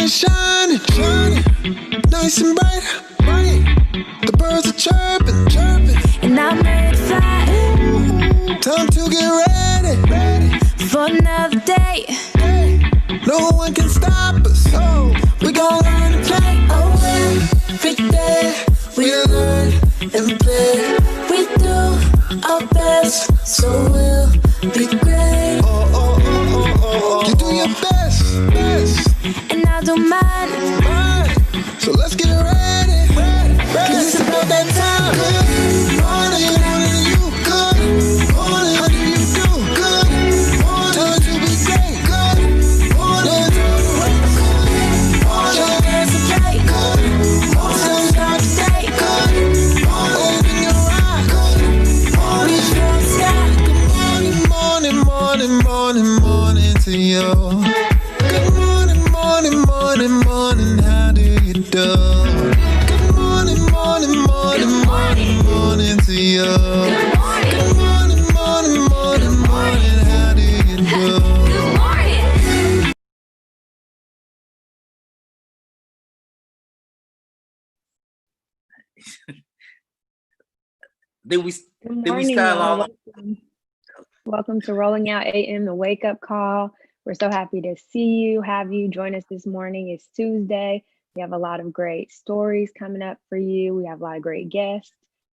is shining, nice and bright. The birds are chirping, and I'm ready to fly. Time to get ready for another day. No one can stop us. We gon' learn to play. Every day we learn and play. We do our best, so we'll be great. You do your best, and I do mine. So let's get ready. Cause it's about that time. Good morning to you. Good morning. How do you do? Good morning. Time to be great. Good morning. Your dance and play. Good morning. So start today. Good morning. Open your eyes. Good morning. Reach for the sky. Good morning, morning, morning, morning to you. Good morning, morning, morning, morning. How do you do? Good morning, morning, morning, morning, morning to you. Good morning. Good morning, morning, morning, morning. How do you do? Good morning. Then we Good morning, y'all. Welcome to Rolling Out AM, the wake up call. We're so happy to see you, have you join us this morning. It's Tuesday. We have a lot of great stories coming up for you. We have a lot of great guests.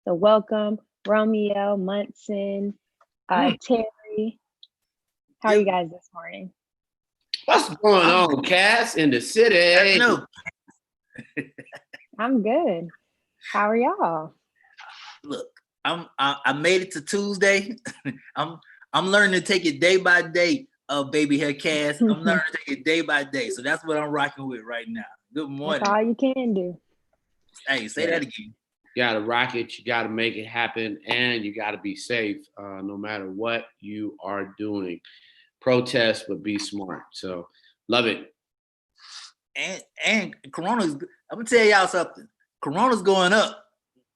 So welcome, Romeo, Munson, Terry. How are you guys this morning? What's going on, Cass, in the city? I'm good. How are y'all? Look, I made it to Tuesday. I'm learning to take it day by day, baby hair Cass. I'm learning to take it day by day. So that's what I'm rocking with right now. Good morning. That's all you can do. Hey, say that again. You gotta rock it, you gotta make it happen, and you gotta be safe no matter what you are doing. Protest, but be smart. So love it. And Corona's, I'm gonna tell y'all something. Corona's going up.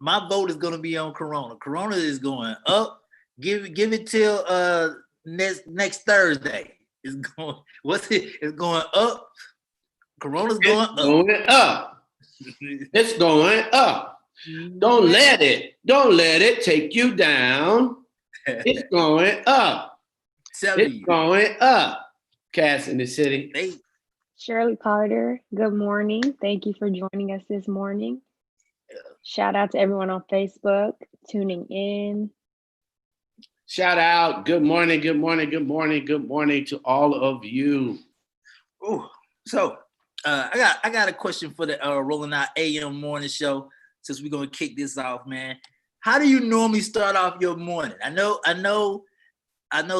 My vote is gonna be on Corona. Corona is going up. Give it till next Thursday. It's going. It's going up. Corona's going up. Going up. It's going up. Don't let it take you down. It's going up. It's going up. Cass in the city. Shirley Carter, good morning. Thank you for joining us this morning. Shout out to everyone on Facebook tuning in. Shout out. Good morning, good morning, good morning, good morning to all of you. Oh, so I got a question for the Rolling Out AM morning show. Since we're gonna kick this off, man. How do you normally start off your morning? I know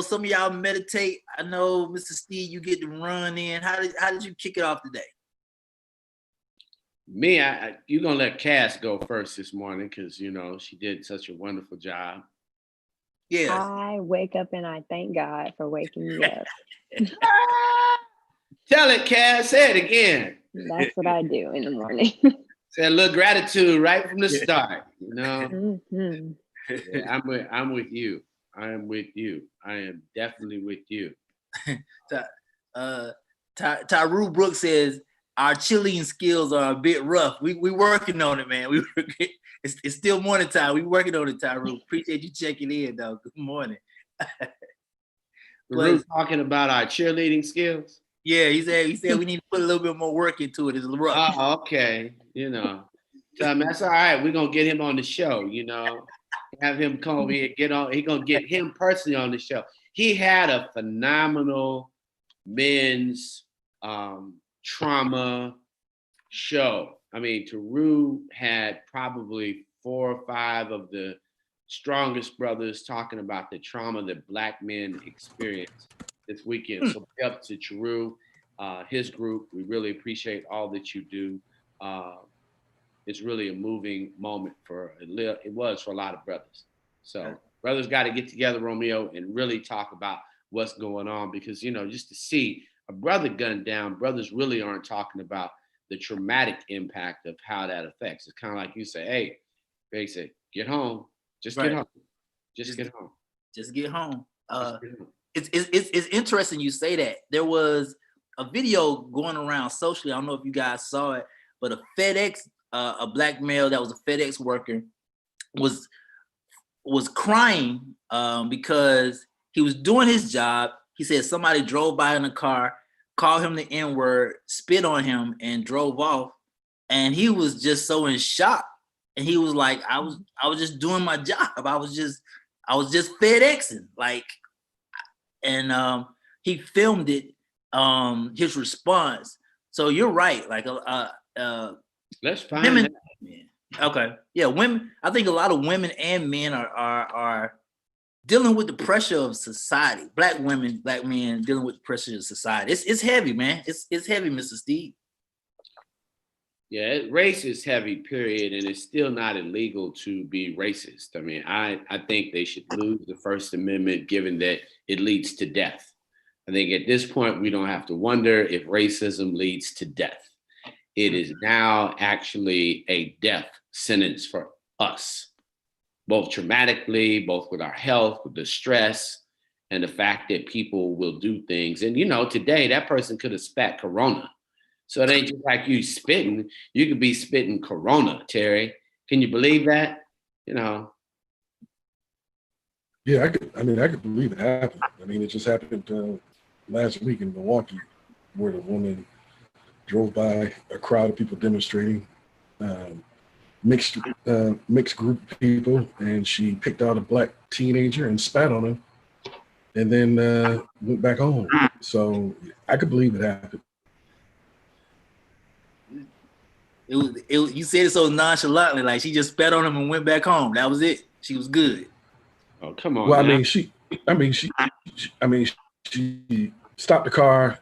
some of y'all meditate. I know, Mr. Steve, you get to run in. How did you kick it off today? Me, you're gonna let Cass go first this morning because she did such a wonderful job. Yeah. I wake up and I thank God for waking me up. Tell it, Cass. Say it again. That's what I do in the morning. Say a little gratitude right from the start. Mm-hmm. Yeah, I'm with you. I am with you. I am definitely with you. Tyru Brooks says our cheerleading skills are a bit rough. We working on it, man. It's still morning time. We working on it, Tyru. Appreciate you checking in, though. Good morning. We're talking about our cheerleading skills. Yeah, he said we need to put a little bit more work into it. It's rough. Oh, okay. So that's all right. We're gonna get him on the show. Have him come over here, get on. He's gonna get him personally on the show. He had a phenomenal men's trauma show. I mean, Taru had probably 4 or 5 of the strongest brothers talking about the trauma that Black men experience this weekend. So up to Taru, his group. We really appreciate all that you do. It's really a moving moment it was for a lot of brothers. So brothers got to get together, Romeo, and really talk about what's going on because, just to see a brother gunned down, brothers really aren't talking about the traumatic impact of how that affects. It's kind of like you say, hey, they say, get home, just get home, just get home. Just get home. It's interesting you say that. There was a video going around socially. I don't know if you guys saw it, but a black male that was a FedEx worker was crying because he was doing his job. He said somebody drove by in a car, called him the N-word, spit on him, and drove off. And he was just so in shock. And he was like, I was just doing my job. I was just FedExing. Like, and he filmed it, his response. So you're right. Like let's find women, that. okay. Yeah, women. I think a lot of women and men are dealing with the pressure of society. Black women, black men dealing with the pressure of society. It's heavy, man. It's heavy, Mr. Steve. Yeah, race is heavy, period, and it's still not illegal to be racist. I mean, I think they should lose the First Amendment, given that it leads to death. I think at this point, we don't have to wonder if racism leads to death. It is now actually a death sentence for us, both traumatically, both with our health, with the stress, and the fact that people will do things. And, today that person could have spat Corona. So it ain't just like you spitting. You could be spitting Corona, Terry. Can you believe that? Yeah, I could believe it happened. I mean, it just happened last week in Milwaukee, where the woman drove by a crowd of people demonstrating, mixed group of people, and she picked out a black teenager and spat on him, and then went back home. So I could believe it happened. You said it so nonchalantly, like she just spat on him and went back home. That was it. She was good. Oh, come on. Well, now. She stopped the car,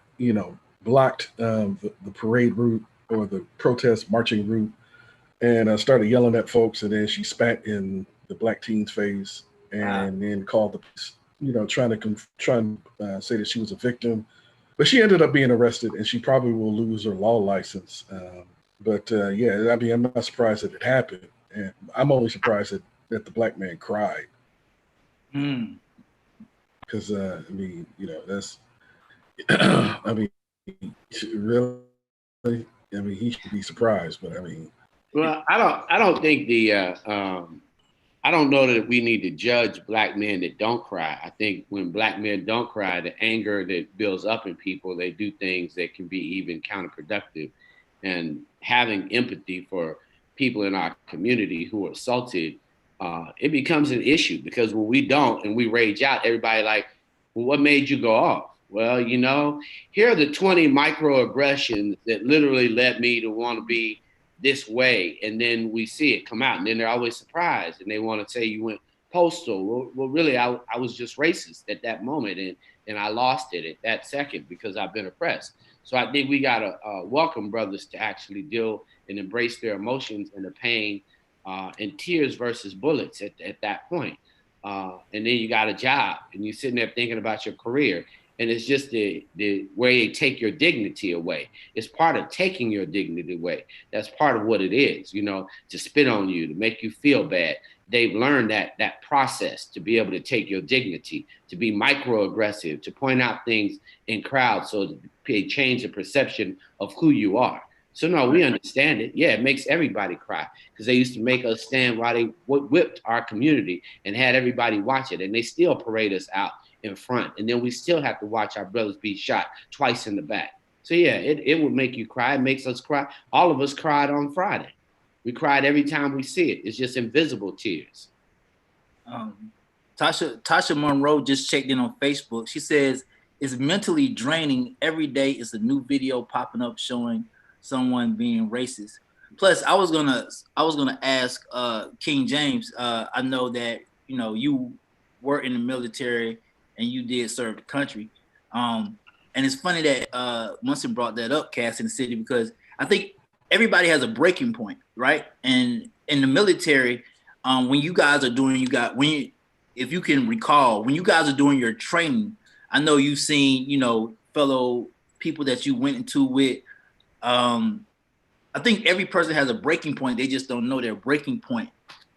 blocked the parade route or the protest marching route, and started yelling at folks. And then she spat in the black teen's face, and then called the police, trying to say that she was a victim. But she ended up being arrested, and she probably will lose her law license. But I'm not surprised that it happened, and I'm only surprised that the black man cried. Because that's really, he should be surprised. But well, I don't think I don't know that we need to judge black men that don't cry. I think when black men don't cry, the anger that builds up in people, they do things that can be even counterproductive. And having empathy for people in our community who are assaulted, it becomes an issue, because when we don't and we rage out, everybody like, well, what made you go off? Well, here are the 20 microaggressions that literally led me to want to be this way. And then we see it come out, and then they're always surprised, and they want to say you went postal. Well, really, I was just racist at that moment, and I lost it at that second because I've been oppressed. So I think we gotta welcome brothers to actually deal and embrace their emotions and the pain and tears versus bullets at that point. And then you got a job, and you're sitting there thinking about your career, and it's just the way they take your dignity away. It's part of taking your dignity away. That's part of what it is, to spit on you, to make you feel bad. They've learned that process to be able to take your dignity, to be microaggressive, to point out things in crowds so they change the perception of who you are. So no, we understand it. Yeah, it makes everybody cry, because they used to make us stand while they whipped our community and had everybody watch it, and they still parade us out in front, and then we still have to watch our brothers be shot twice in the back. So yeah, it would make you cry. It makes us cry. All of us cried on Friday. We cried every time we see it. It's just invisible tears. Tasha Monroe just checked in on Facebook. She says it's mentally draining. Every day is a new video popping up showing someone being racist. Plus, I was gonna ask King James. I know that you were in the military and you did serve the country. And it's funny that Munson brought that up, Cass, in the city, because I think everybody has a breaking point, right? And in the military, when you guys are doing, if you can recall, when you guys are doing your training, I know you've seen, fellow people that you went into with. I think every person has a breaking point. They just don't know their breaking point.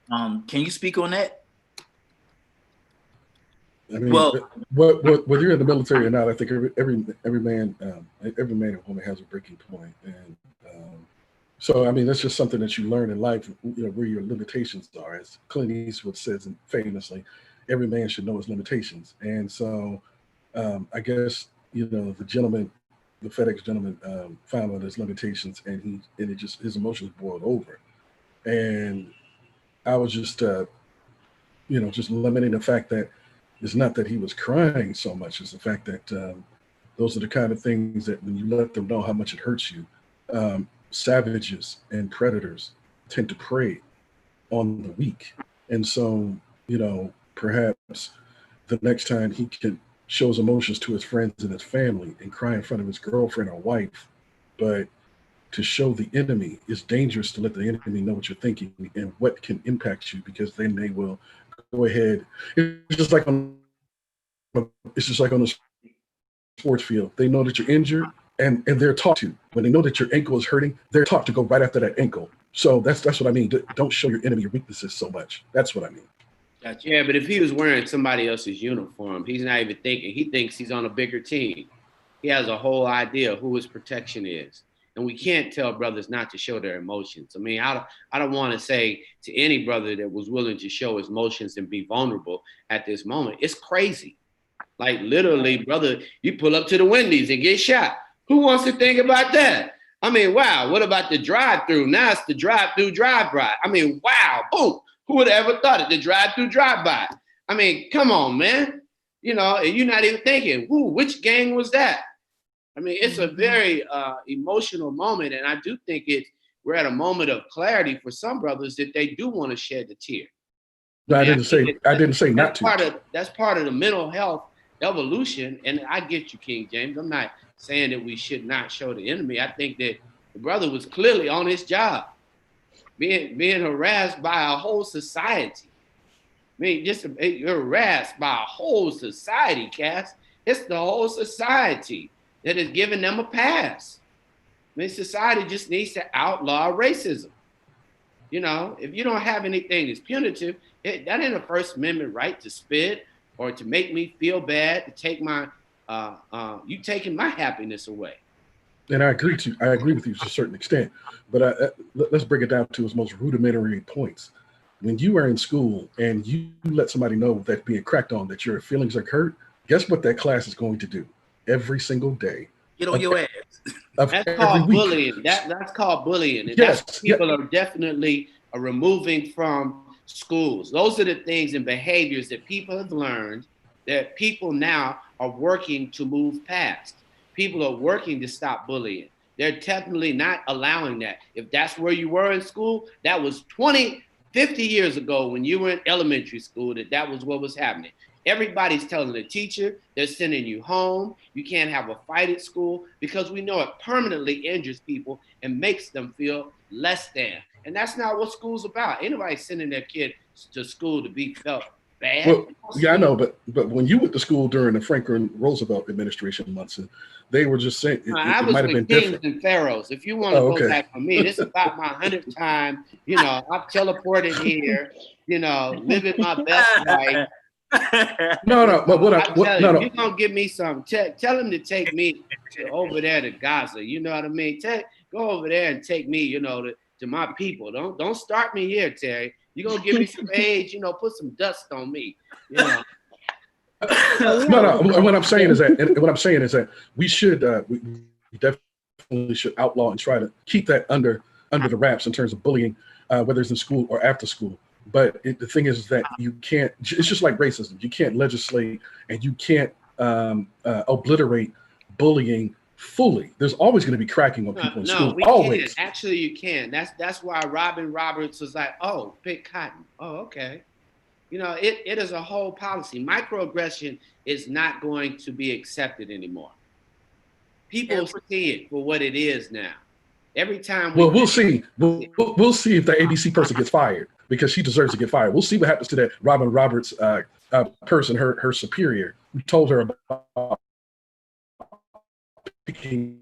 Can you speak on that? I mean, Well, whether you're in the military or not, I think every man and woman has a breaking point, and so I mean that's just something that you learn in life. You know where your limitations are, as Clint Eastwood says famously, every man should know his limitations. And so I guess the gentleman, the FedEx gentleman, found out his limitations, and it just his emotions boiled over, and I was just lamenting the fact that it's not that he was crying so much as the fact that those are the kind of things that when you let them know how much it hurts you, savages and predators tend to prey on the weak. And so, perhaps the next time he can show his emotions to his friends and his family and cry in front of his girlfriend or wife, but to show the enemy, it's dangerous to let the enemy know what you're thinking and what can impact you, because then they will go ahead. It's just like on the sports field. They know that you're injured, and they're taught to. When they know that your ankle is hurting, they're taught to go right after that ankle. So that's what I mean. Don't show your enemy your weaknesses so much. That's what I mean. Gotcha. Yeah, but if he was wearing somebody else's uniform, he's not even thinking. He thinks he's on a bigger team. He has a whole idea of who his protection is. And we can't tell brothers not to show their emotions. I mean, I don't want to say to any brother that was willing to show his emotions and be vulnerable at this moment, it's crazy. Like literally, brother, you pull up to the Wendy's and get shot. Who wants to think about that? I mean, wow, what about the drive-through? Now it's the drive-through drive-by. I mean, wow, boom. Who would have ever thought it? The drive-through drive-by. I mean, come on, man. And you're not even thinking, which gang was that? I mean, it's a very emotional moment, and I do think we're at a moment of clarity for some brothers that they do want to shed the tear. No, I didn't say not to. That's part of the mental health evolution, and I get you, King James. I'm not saying that we should not show the enemy. I think that the brother was clearly on his job, being harassed by a whole society. I mean, you're harassed by a whole society, Cass. It's the whole society that is giving them a pass. I mean, society just needs to outlaw racism. If you don't have anything that's punitive, that ain't a First Amendment right to spit or to make me feel bad, to take you taking my happiness away. And I agree with you to a certain extent, but let's break it down to its most rudimentary points. When you are in school and you let somebody know that being cracked on, that your feelings are hurt, guess what that class is going to do every single day? Get on your ass. That's called bullying. That's called bullying. And yes, that's what people are definitely removing from schools. Those are the things and behaviors that people have learned that people now are working to move past. People are working to stop bullying. They're definitely not allowing that. If that's where you were in school, that was 20, 50 years ago when you were in elementary school, that was what was happening. Everybody's telling the teacher, they're sending you home. You can't have a fight at school, because we know it permanently injures people and makes them feel less than. And that's not what school's about. Anybody sending their kid to school to be felt bad. Well, yeah, I know, but when you went to school during the Franklin Roosevelt administration months, they were just saying it might have been kings different. And pharaohs. If you want to go back for me, this is about my 100th time. I've teleported here. Living my best life. No. But you're gonna give me some. Tell him to take me over there to Gaza. You know what I mean? Go over there and take me. To my people. Don't start me here, Terry. You're gonna give me some age. Put some dust on me. No. What I'm saying is that we should we definitely should outlaw and try to keep that under the wraps in terms of bullying, whether it's in school or after school. But the thing is that you can't. It's just like racism. You can't legislate and you can't obliterate bullying fully. There's always going to be cracking on people in school. Always. Can. Actually, you can. That's why Robin Roberts was like, "Oh, pick cotton." Oh, okay. It is a whole policy. Microaggression is not going to be accepted anymore. People see it for what it is now. Every time. We'll see. We'll see if the ABC person gets fired, because she deserves to get fired. We'll see what happens to that Robin Roberts person, her superior, who told her about picking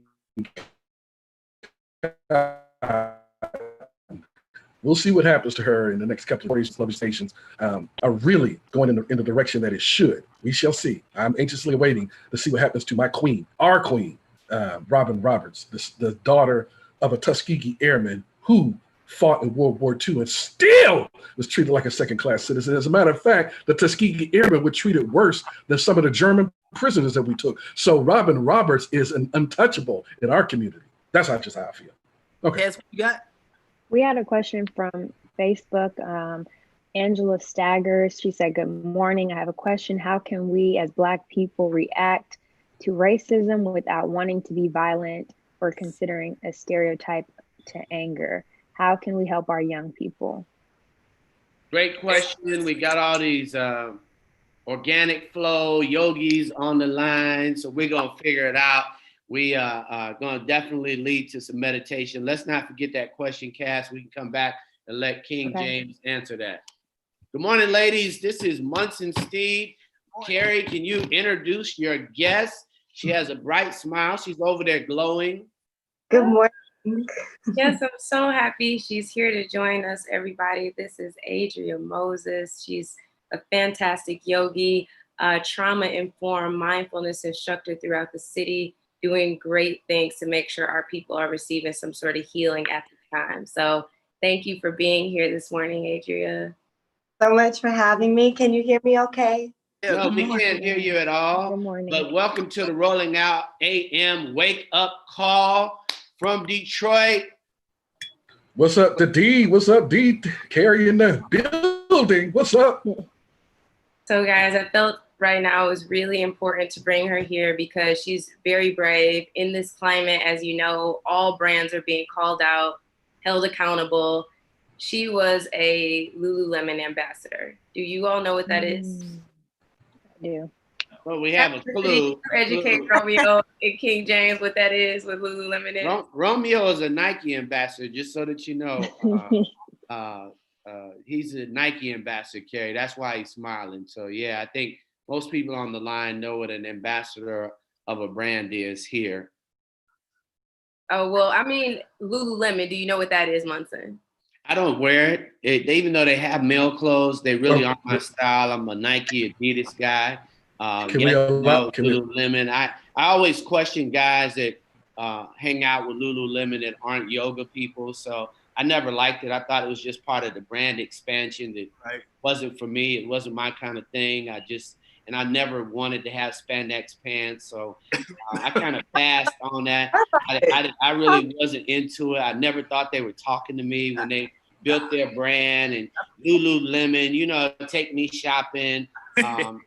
We'll see what happens to her in the next couple of stations are really going in the direction that it should. We shall see. I'm anxiously awaiting to see what happens to my queen, our queen, Robin Roberts, the daughter of a Tuskegee airman who fought in World War II and still was treated like a second-class citizen. As a matter of fact, the Tuskegee airmen were treated worse than some of the German prisoners that we took. So Robin Roberts is an untouchable in our community. That's just how I feel. Okay. Yes, what you got? We had a question from Facebook. Angela Staggers, she said, "Good morning. I have a question. How can we as Black people react to racism without wanting to be violent or considering a stereotype to anger? How can we help our young people?" Great question. We got all these organic flow yogis on the line, so we're going to figure it out. We are going to definitely lead to some meditation. Let's not forget that question, Cass. We can come back and let King James answer that. Good morning, ladies. This is Munson Steve. Carrie, can you introduce your guest? She has a bright smile. She's over there glowing. Good morning. Yes, I'm so happy she's here to join us, everybody. This is Adria Moses. She's a fantastic yogi, trauma-informed mindfulness instructor throughout the city, doing great things to make sure our people are receiving some sort of healing at the time. So thank you for being here this morning, Adria. So much for having me. Can you hear me okay? No, we can't hear you at all. Good morning. But welcome to the Rolling Out AM Wake Up Call from Detroit. What's up to D? What's up, D? Carrie in the building. What's up? So guys, I felt right now it was really important to bring her here because she's very brave in this climate. As you know, all brands are being called out, held accountable. She was a Lululemon ambassador. Do you all know what that is? I do. Well, we have a clue. Educate Romeo and King James what that is, what Lululemon is. Romeo is a Nike ambassador, just so that you know. He's a Nike ambassador, Carrie. That's why he's smiling. So yeah, I think most people on the line know what an ambassador of a brand is here. Oh, well, I mean, Lululemon, do you know what that is, Munson? I don't wear it. Even though they have male clothes, they really aren't my style. I'm a Nike, Adidas guy. Lululemon. I always question guys that hang out with Lululemon that aren't yoga people. So I never liked it. I thought it was just part of the brand expansion that wasn't for me. It wasn't my kind of thing. And I never wanted to have spandex pants. So I kind of passed on that. I really wasn't into it. I never thought they were talking to me when they built their brand and Lululemon, you know, take me shopping. I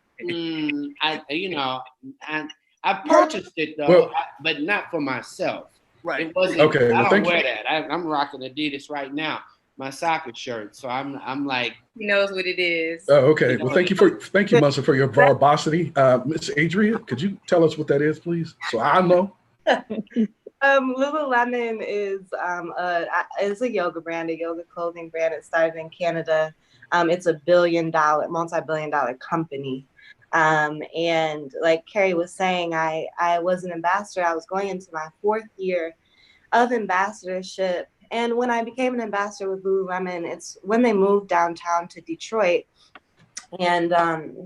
purchased it though, but not for myself. Right. It wasn't. Okay. I don't wear that. I'm rocking Adidas right now, my soccer shirt. So I'm like. He knows what it is. Oh, okay. Well, thank you, Munson, for your verbosity. Miss Adria, could you tell us what that is, please? So I know. Lululemon is a yoga brand, a yoga clothing brand. It started in Canada. It's a multi-billion-dollar company. And like Carrie was saying, I was an ambassador. I was going into my 4th year of ambassadorship. And when I became an ambassador with Lululemon, it's when they moved downtown to Detroit. And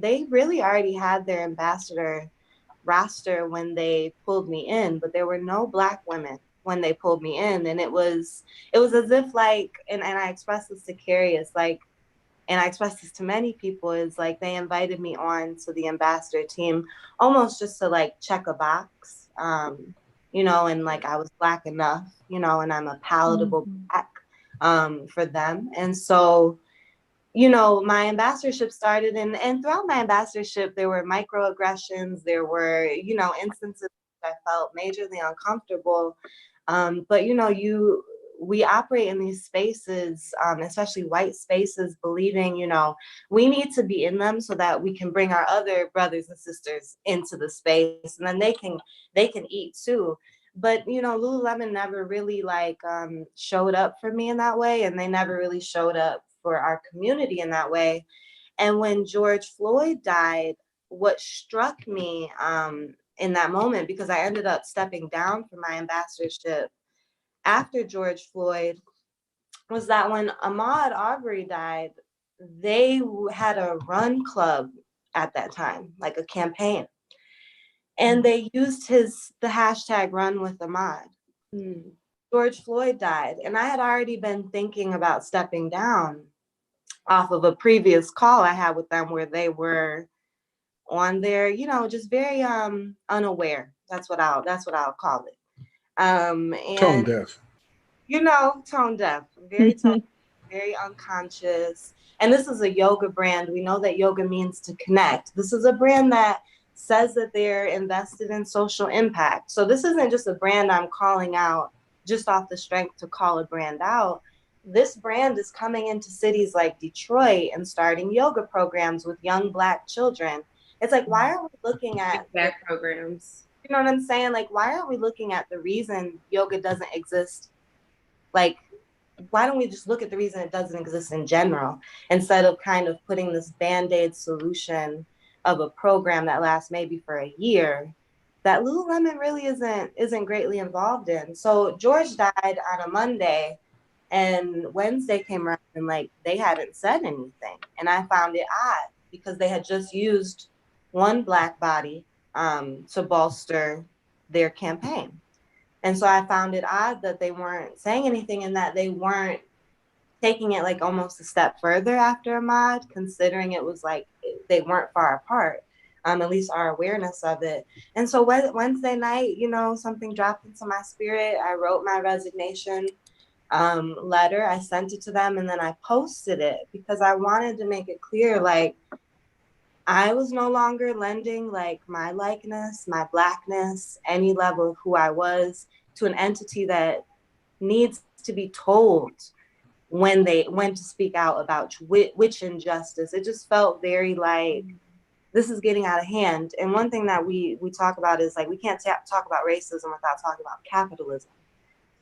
they really already had their ambassador roster when they pulled me in, but there were no Black women when they pulled me in. And it was as if like, and I expressed this to Carrie, it's like, and I expressed this to many people, is like they invited me on to the ambassador team almost just to like check a box, you know, and like I was Black enough, you know, and I'm a palatable Black for them. And so, you know, my ambassadorship started and throughout my ambassadorship, there were microaggressions, there were, you know, instances I felt majorly uncomfortable. But, you know, we operate in these spaces, especially white spaces, believing, you know, we need to be in them so that we can bring our other brothers and sisters into the space, and then they can eat too. But, you know, Lululemon never really like showed up for me in that way, and they never really showed up for our community in that way. And when George Floyd died, what struck me in that moment, because I ended up stepping down from my ambassadorship after George Floyd, was that when Ahmaud Arbery died, they had a run club at that time, like a campaign. And they used the hashtag run with Ahmaud. George Floyd died. And I had already been thinking about stepping down off of a previous call I had with them where they were on their, just very unaware. That's what I'll call it. And Tone deaf. Tone deaf, very unconscious. And this is a yoga brand. We know that yoga means to connect. This is a brand that says that they're invested in social impact. So this isn't just a brand I'm calling out just off the strength to call a brand out. This brand is coming into cities like Detroit and starting yoga programs with young Black children. It's like, why are we looking at Black programs? You know what I'm saying? Like, why aren't we looking at the reason yoga doesn't exist? Like, why don't we just look at the reason it doesn't exist in general instead of kind of putting this Band-Aid solution of a program that lasts maybe for a year that Lululemon really isn't greatly involved in. So George died on a Monday, and Wednesday came around and like they hadn't said anything. And I found it odd because they had just used one Black body to bolster their campaign. And so I found it odd that they weren't saying anything and that they weren't taking it like almost a step further after Ahmaud, considering it was like they weren't far apart, at least our awareness of it. And so Wednesday night, something dropped into my spirit. I wrote my resignation letter. I sent it to them and then I posted it because I wanted to make it clear, like, I was no longer lending like my likeness, my Blackness, any level of who I was to an entity that needs to be told when to speak out about which injustice. It just felt very like this is getting out of hand. And one thing that we talk about is like we can't talk about racism without talking about capitalism.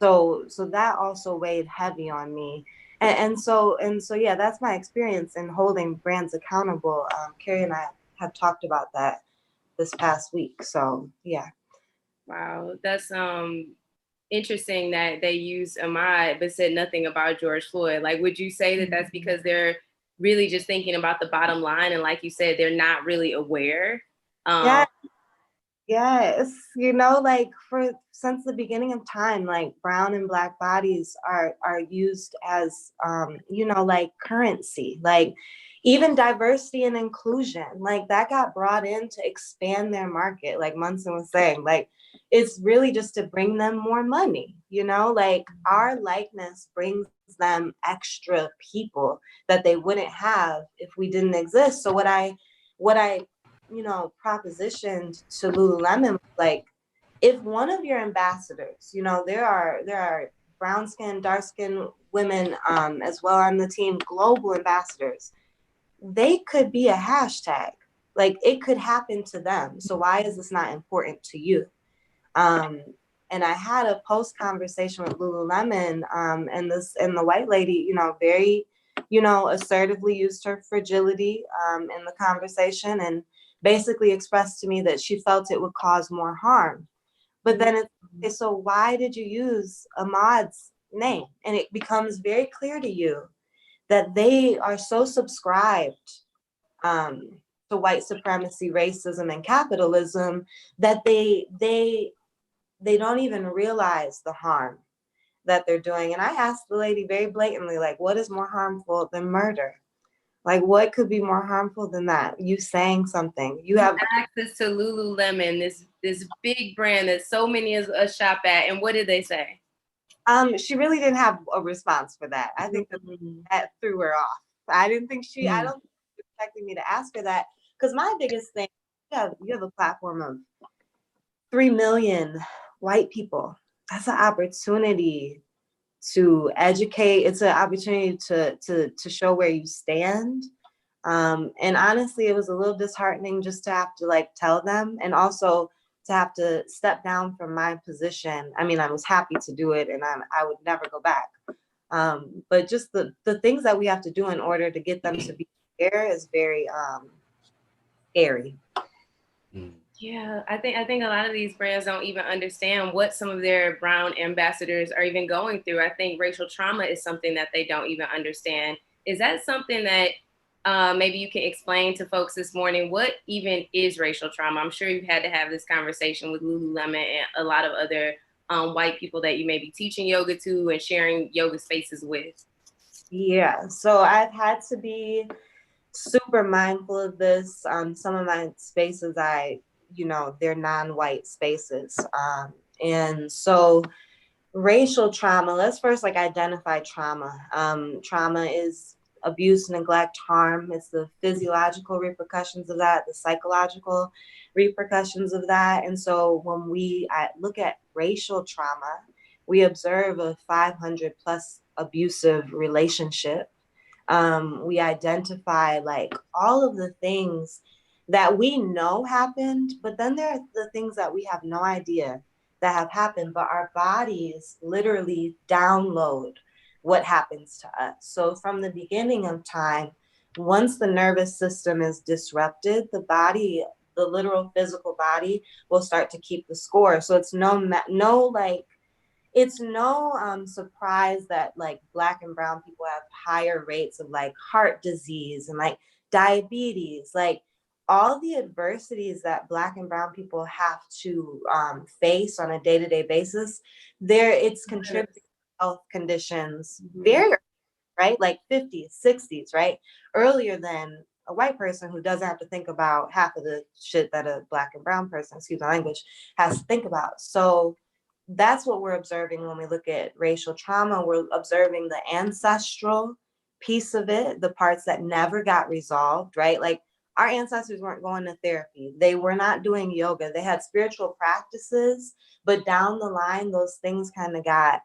So that also weighed heavy on me. And so yeah, that's my experience in holding brands accountable. Carrie and I have talked about that this past week. So yeah. Wow, that's interesting that they used Ahmaud but said nothing about George Floyd. Like, would you say that that's because they're really just thinking about the bottom line, and like you said, they're not really aware? Yes, like since the beginning of time, like brown and Black bodies are used as like currency, like even diversity and inclusion, like that got brought in to expand their market. Like Munson was saying, like it's really just to bring them more money, like our likeness brings them extra people that they wouldn't have if we didn't exist. So what I propositioned to Lululemon, like if one of your ambassadors, there are brown skin, dark skin women as well on the team, global ambassadors, they could be a hashtag, like it could happen to them. So why is this not important to you? And I had a post conversation with Lululemon, and the white lady, very, assertively used her fragility in the conversation and basically expressed to me that she felt it would cause more harm. But then so why did you use Ahmaud's name? And it becomes very clear to you that they are so subscribed to white supremacy, racism, and capitalism that they don't even realize the harm that they're doing. And I asked the lady very blatantly, like, what is more harmful than murder? Like, what could be more harmful than that? You saying something. You have access to Lululemon, this big brand that so many of us shop at. And what did they say? She really didn't have a response for that. I think that threw her off. I didn't think I don't think she was expecting me to ask her that. Because my biggest thing, you have a platform of 3 million white people. That's an opportunity to educate. It's an opportunity to show where you stand. And honestly, it was a little disheartening just to have to like tell them, and also to have to step down from my position. I mean, I was happy to do it, and I would never go back. But just the things that we have to do in order to get them to be fair is very scary. Yeah, I think a lot of these brands don't even understand what some of their brown ambassadors are even going through. I think racial trauma is something that they don't even understand. Is that something that maybe you can explain to folks this morning? What even is racial trauma? I'm sure you've had to have this conversation with Lululemon and a lot of other white people that you may be teaching yoga to and sharing yoga spaces with. Yeah, so I've had to be super mindful of this. Some of my spaces, they're non-white spaces. And so racial trauma, let's first identify trauma. Trauma is abuse, neglect, harm. It's the physiological repercussions of that, the psychological repercussions of that. And so when we look at racial trauma, we observe a 500 plus abusive relationship. We identify all of the things that we know happened, but then there are the things that we have no idea that have happened, but our bodies literally download what happens to us. So from the beginning of time, once the nervous system is disrupted, the body, the literal physical body, will start to keep the score. So it's no surprise that Black and brown people have higher rates of heart disease and diabetes, all the adversities that Black and brown people have to face on a day-to-day basis. It's contributing to health conditions very early, right? 50s, 60s, right? Earlier than a white person who doesn't have to think about half of the shit that a Black and brown person, excuse my language, has to think about. So that's what we're observing when we look at racial trauma. We're observing the ancestral piece of it, the parts that never got resolved, right? Our ancestors weren't going to therapy. They were not doing yoga. They had spiritual practices, but down the line, those things got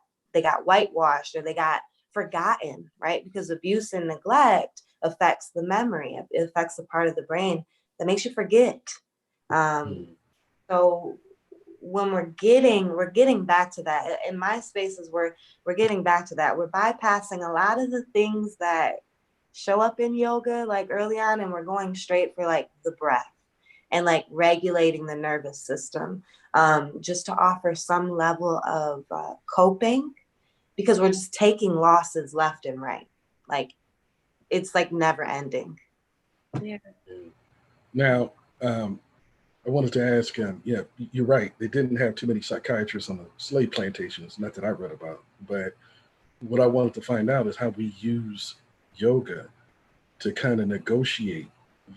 whitewashed or they got forgotten, right? Because abuse and neglect affects the memory. It affects the part of the brain that makes you forget. So when we're getting back to that in my spaces, we're getting back to that. We're bypassing a lot of the things that show up in yoga early on, and we're going straight for the breath and regulating the nervous system, just to offer some level of coping, because we're just taking losses left and right. It's never ending. Yeah. Now, I wanted to ask, yeah, you're right. They didn't have too many psychiatrists on the slave plantations, not that I read about. But what I wanted to find out is how we use yoga to kind of negotiate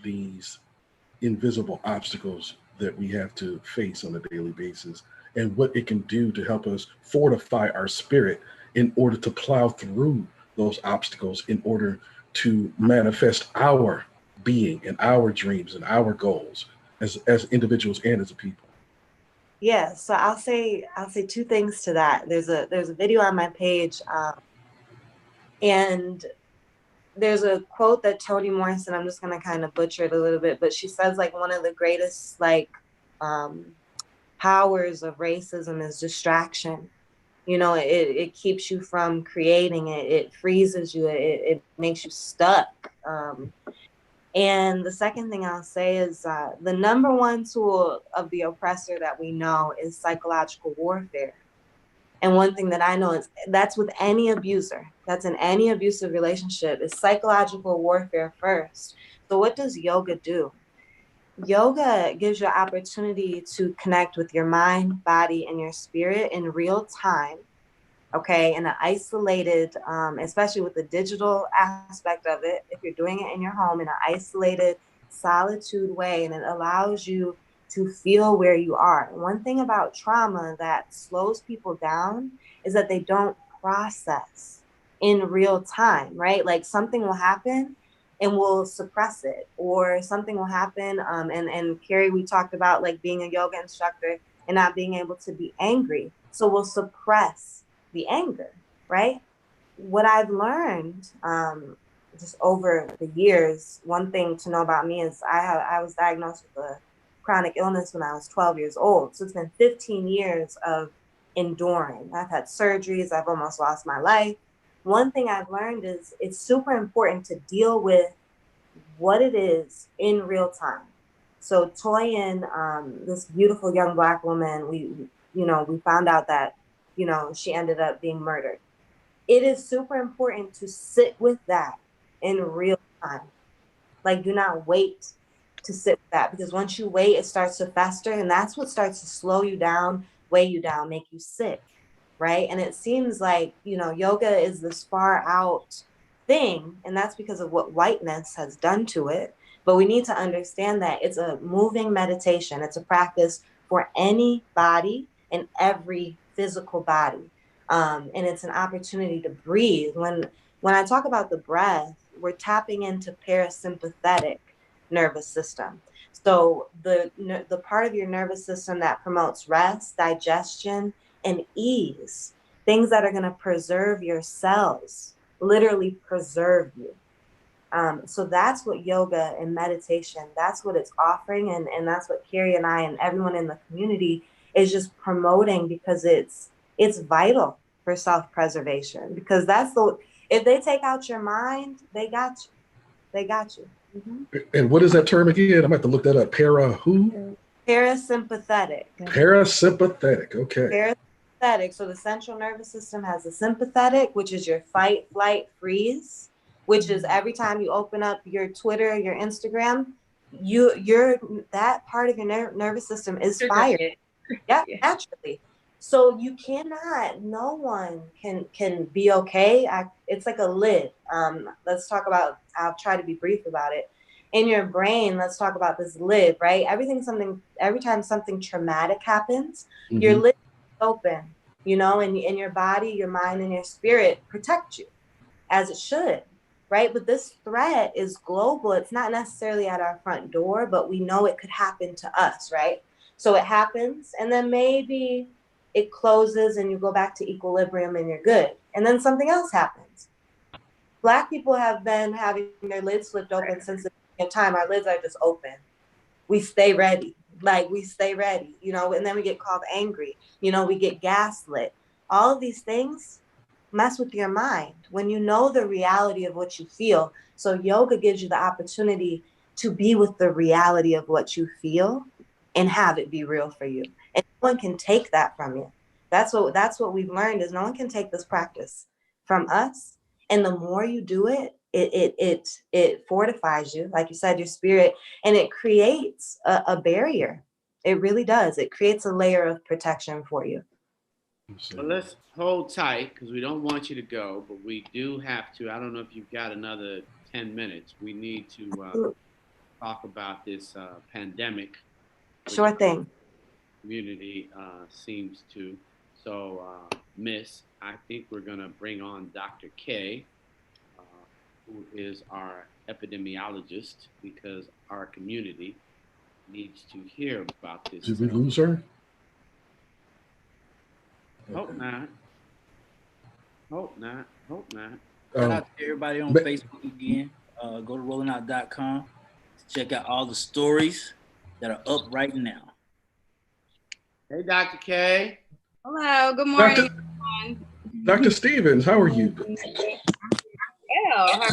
these invisible obstacles that we have to face on a daily basis, and what it can do to help us fortify our spirit in order to plow through those obstacles, in order to manifest our being and our dreams and our goals as individuals and as a people. Yeah, so I'll say two things to that. There's a video on my page, and there's a quote that Toni Morrison, I'm just gonna kind of butcher it a little bit, but she says one of the greatest powers of racism is distraction. It keeps you from creating. It freezes you. It makes you stuck. And the second thing I'll say is the number one tool of the oppressor that we know is psychological warfare. And one thing that I know is that's with any abuser, that's in any abusive relationship, is psychological warfare first. So what does yoga do? Yoga gives you an opportunity to connect with your mind, body, and your spirit in real time. Okay, in an isolated, especially with the digital aspect of it, if you're doing it in your home in an isolated solitude way, and it allows you to feel where you are. One thing about trauma that slows people down is that they don't process in real time, right? Something will happen and we'll suppress it, or something will happen. And Carrie, we talked about being a yoga instructor and not being able to be angry. So we'll suppress the anger, right? What I've learned just over the years, one thing to know about me is I was diagnosed with a chronic illness when I was 12 years old. So it's been 15 years of enduring. I've had surgeries. I've almost lost my life. One thing I've learned is it's super important to deal with what it is in real time. So Toyin, this beautiful young Black woman, we found out that, she ended up being murdered. It is super important to sit with that in real time. Like, do not wait to sit with that, because once you wait, it starts to fester, and that's what starts to slow you down, weigh you down, make you sick, right? And it seems like, yoga is this far out thing, and that's because of what whiteness has done to it. But we need to understand that it's a moving meditation. It's a practice for any body and every physical body. And it's an opportunity to breathe. When I talk about the breath, we're tapping into parasympathetic nervous system. So the part of your nervous system that promotes rest, digestion, and ease, things that are going to preserve your cells, literally preserve you. So that's what yoga and meditation, that's what it's offering. And that's what Carrie and I and everyone in the community is just promoting, because it's vital for self-preservation, because if they take out your mind, they got you. They got you. Mm-hmm. And what is that term again? I'm going to have to look that up. Who? Parasympathetic. Parasympathetic. Okay. Parasympathetic. So the central nervous system has the sympathetic, which is your fight, flight, freeze, which is every time you open up your Twitter, your Instagram, that part of your nervous system is fired. Yeah, naturally. So you cannot, no one can be okay. It's like a lid. Let's talk about, I'll try to be brief about it. In your brain, let's talk about this lid, right? Every time something traumatic happens, mm-hmm. your lid is open, and your body, your mind, and your spirit protect you as it should, right? But this threat is global. It's not necessarily at our front door, but we know it could happen to us, right? So it happens, and then maybe it closes and you go back to equilibrium and you're good. And then something else happens. Black people have been having their lids flipped open since the beginning of time. Our lids are just open. We stay ready. And then we get called angry. We get gaslit. All of these things mess with your mind when you know the reality of what you feel. So yoga gives you the opportunity to be with the reality of what you feel and have it be real for you. And no one can take that from you. That's what we've learned, is no one can take this practice from us. And the more you do it, it fortifies you, like you said, your spirit, and it creates a barrier. It really does. It creates a layer of protection for you. Well, let's hold tight, because we don't want you to go, but we do have to. I don't know if you've got another 10 minutes. We need to talk about this pandemic. Sure thing. Community seems to. So, Miss, I think we're going to bring on Dr. K, who is our epidemiologist, because our community needs to hear about this. Did we lose her? Hope not. Hope not. Shout out to everybody on Facebook again. Go to rollingout.com to check out all the stories that are up right now. Hey, Dr. K. Hello, good morning, everyone. Dr. Stevens, how are you? Well,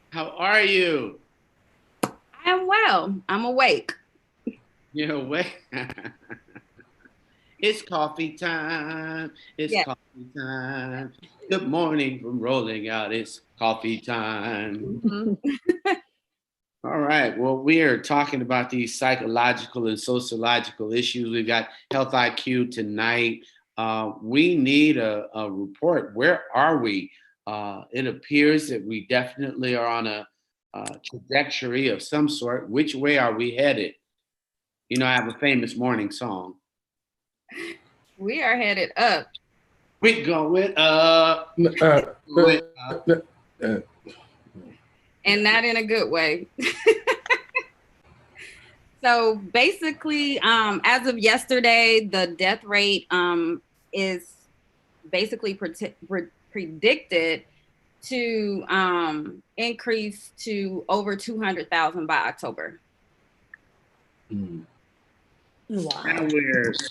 how are you? I am well. I'm awake. You're awake? It's coffee time. It's coffee time. Good morning from Rolling Out. It's coffee time. Mm-hmm. All right. Well, we are talking about these psychological and sociological issues. We've got Health IQ tonight. We need a report. Where are we? It appears that we definitely are on a trajectory of some sort. Which way are we headed? I have a famous morning song. We are headed up. We're going up. And not in a good way. So basically, as of yesterday, the death rate is basically predicted to increase to over 200,000 by October. Mm. Wow.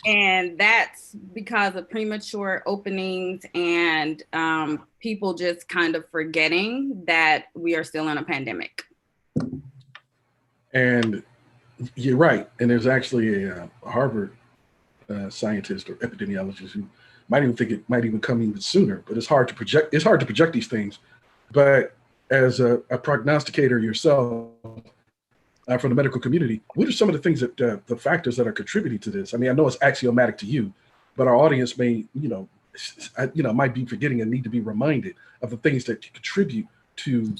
And that's because of premature openings and people just kind of forgetting that we are still in a pandemic. And you're right. And there's actually a Harvard scientist or epidemiologist who might even think it might even come even sooner. But it's hard to project. It's hard to project these things. But as a prognosticator yourself from the medical community, what are some of the things that the factors that are contributing to this? I mean, I know it's axiomatic to you, but our audience may, might be forgetting and need to be reminded of the things that contribute to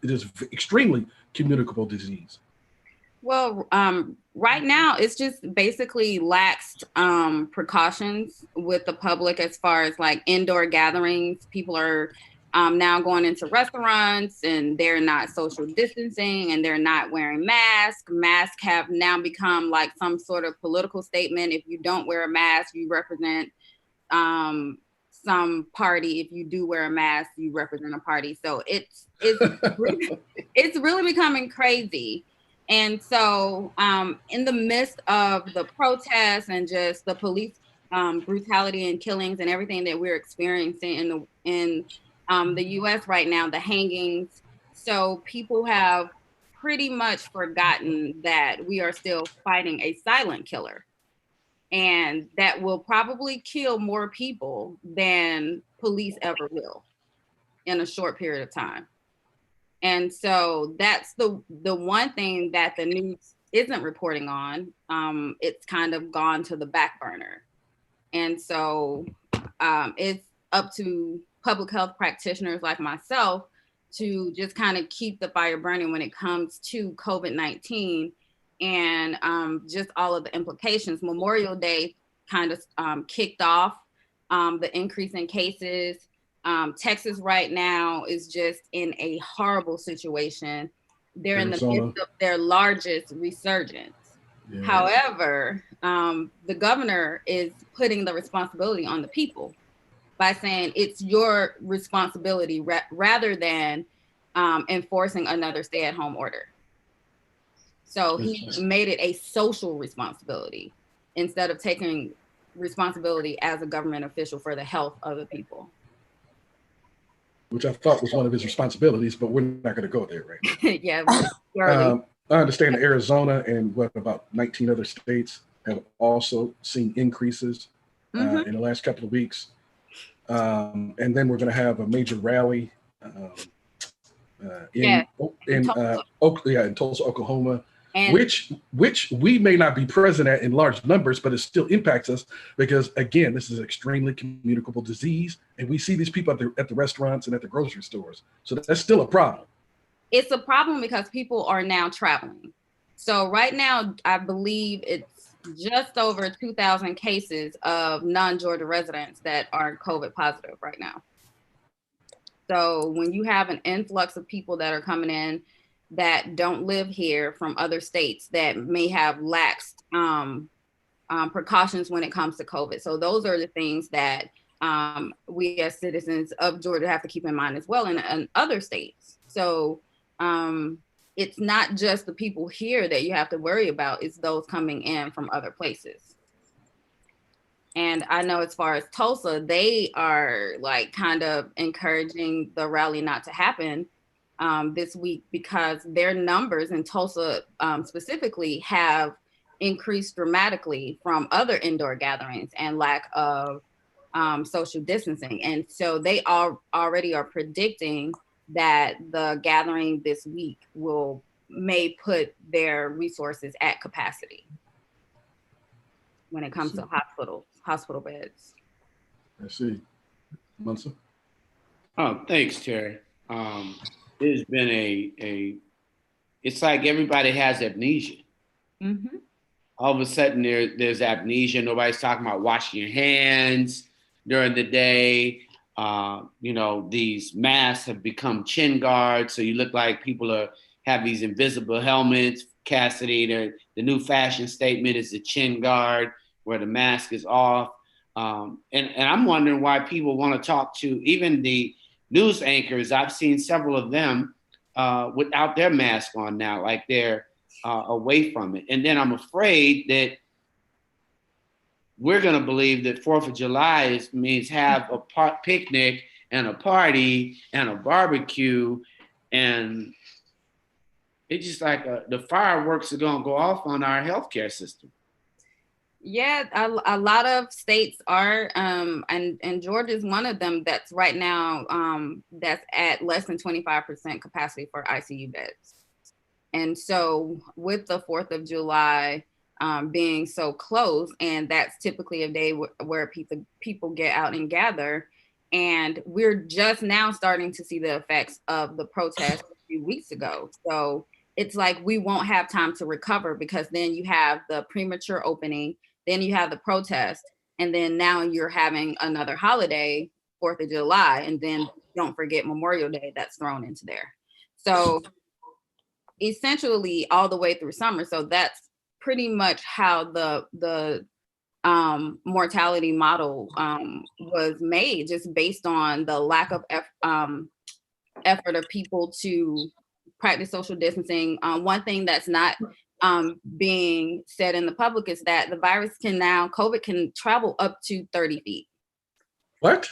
this extremely communicable disease. Well, right now it's just basically laxed precautions with the public as far as like indoor gatherings. People are now going into restaurants and they're not social distancing and they're not wearing masks. Masks have now become like some sort of political statement. If you don't wear a mask, you represent some party. If you do wear a mask, you represent a party. So it's it's really becoming crazy. And so in the midst of the protests and just the police brutality and killings and everything that we're experiencing in the US right now, the hangings, so people have pretty much forgotten that we are still fighting a silent killer. And that will probably kill more people than police ever will in a short period of time. And so that's the one thing that the news isn't reporting on. It's kind of gone to the back burner. And so it's up to public health practitioners like myself to just kind of keep the fire burning when it comes to COVID-19 and just all of the implications. Memorial Day kind of kicked off the increase in cases. Texas right now is just in a horrible situation. They're Arizona, in the midst of their largest resurgence. Yeah. However, the governor is putting the responsibility on the people by saying it's your responsibility rather than enforcing another stay-at-home order. So he made it a social responsibility instead of taking responsibility as a government official for the health of the people. Which I thought was one of his responsibilities, but we're not going to go there right now. Yeah. I understand that Arizona and about 19 other states have also seen increases in the last couple of weeks. And then we're going to have a major rally in Tulsa, Oklahoma, and which we may not be present at in large numbers, but it still impacts us because, again, this is an extremely communicable disease, and we see these people at the restaurants and at the grocery stores. So that's still a problem. It's a problem because people are now traveling. So right now, I believe it's just over 2,000 cases of non-Georgia residents that are COVID positive right now. So when you have an influx of people that are coming in that don't live here from other states that may have laxed precautions when it comes to COVID. So those are the things that we as citizens of Georgia have to keep in mind as well in other states. So it's not just the people here that you have to worry about, it's those coming in from other places. And I know as far as Tulsa, they are like kind of encouraging the rally not to happen this week because their numbers in Tulsa specifically have increased dramatically from other indoor gatherings and lack of social distancing. And so they already are predicting that the gathering this week may put their resources at capacity when it comes to hospital beds. I see. Munson? Oh, thanks, Terry. There's been it's like everybody has amnesia. Mm-hmm. All of a sudden there's amnesia. Nobody's talking about washing your hands during the day. These masks have become chin guards. So you look like people have these invisible helmets. Cassidy, the new fashion statement is the chin guard where the mask is off. And I'm wondering why people want to talk to even the news anchors. I've seen several of them without their mask on now, like they're away from it. And then I'm afraid that we're going to believe that 4th of July means have a picnic and a party and a barbecue. And It's just like the fireworks are gonna go off on our healthcare system. Yeah, a lot of states are, and Georgia is one of them that's right now that's at less than 25% capacity for ICU beds. And so with the 4th of July being so close, and that's typically a day where people get out and gather, and we're just now starting to see the effects of the protest a few weeks ago. So it's like we won't have time to recover, because then you have the premature opening, then you have the protest, and then now you're having another holiday, 4th of July, and then don't forget Memorial Day that's thrown into there. So essentially all the way through summer. So that's pretty much how the mortality model was made, just based on the lack of effort of people to practice social distancing. One thing that's not being said in the public is that the virus COVID can travel up to 30 feet. What?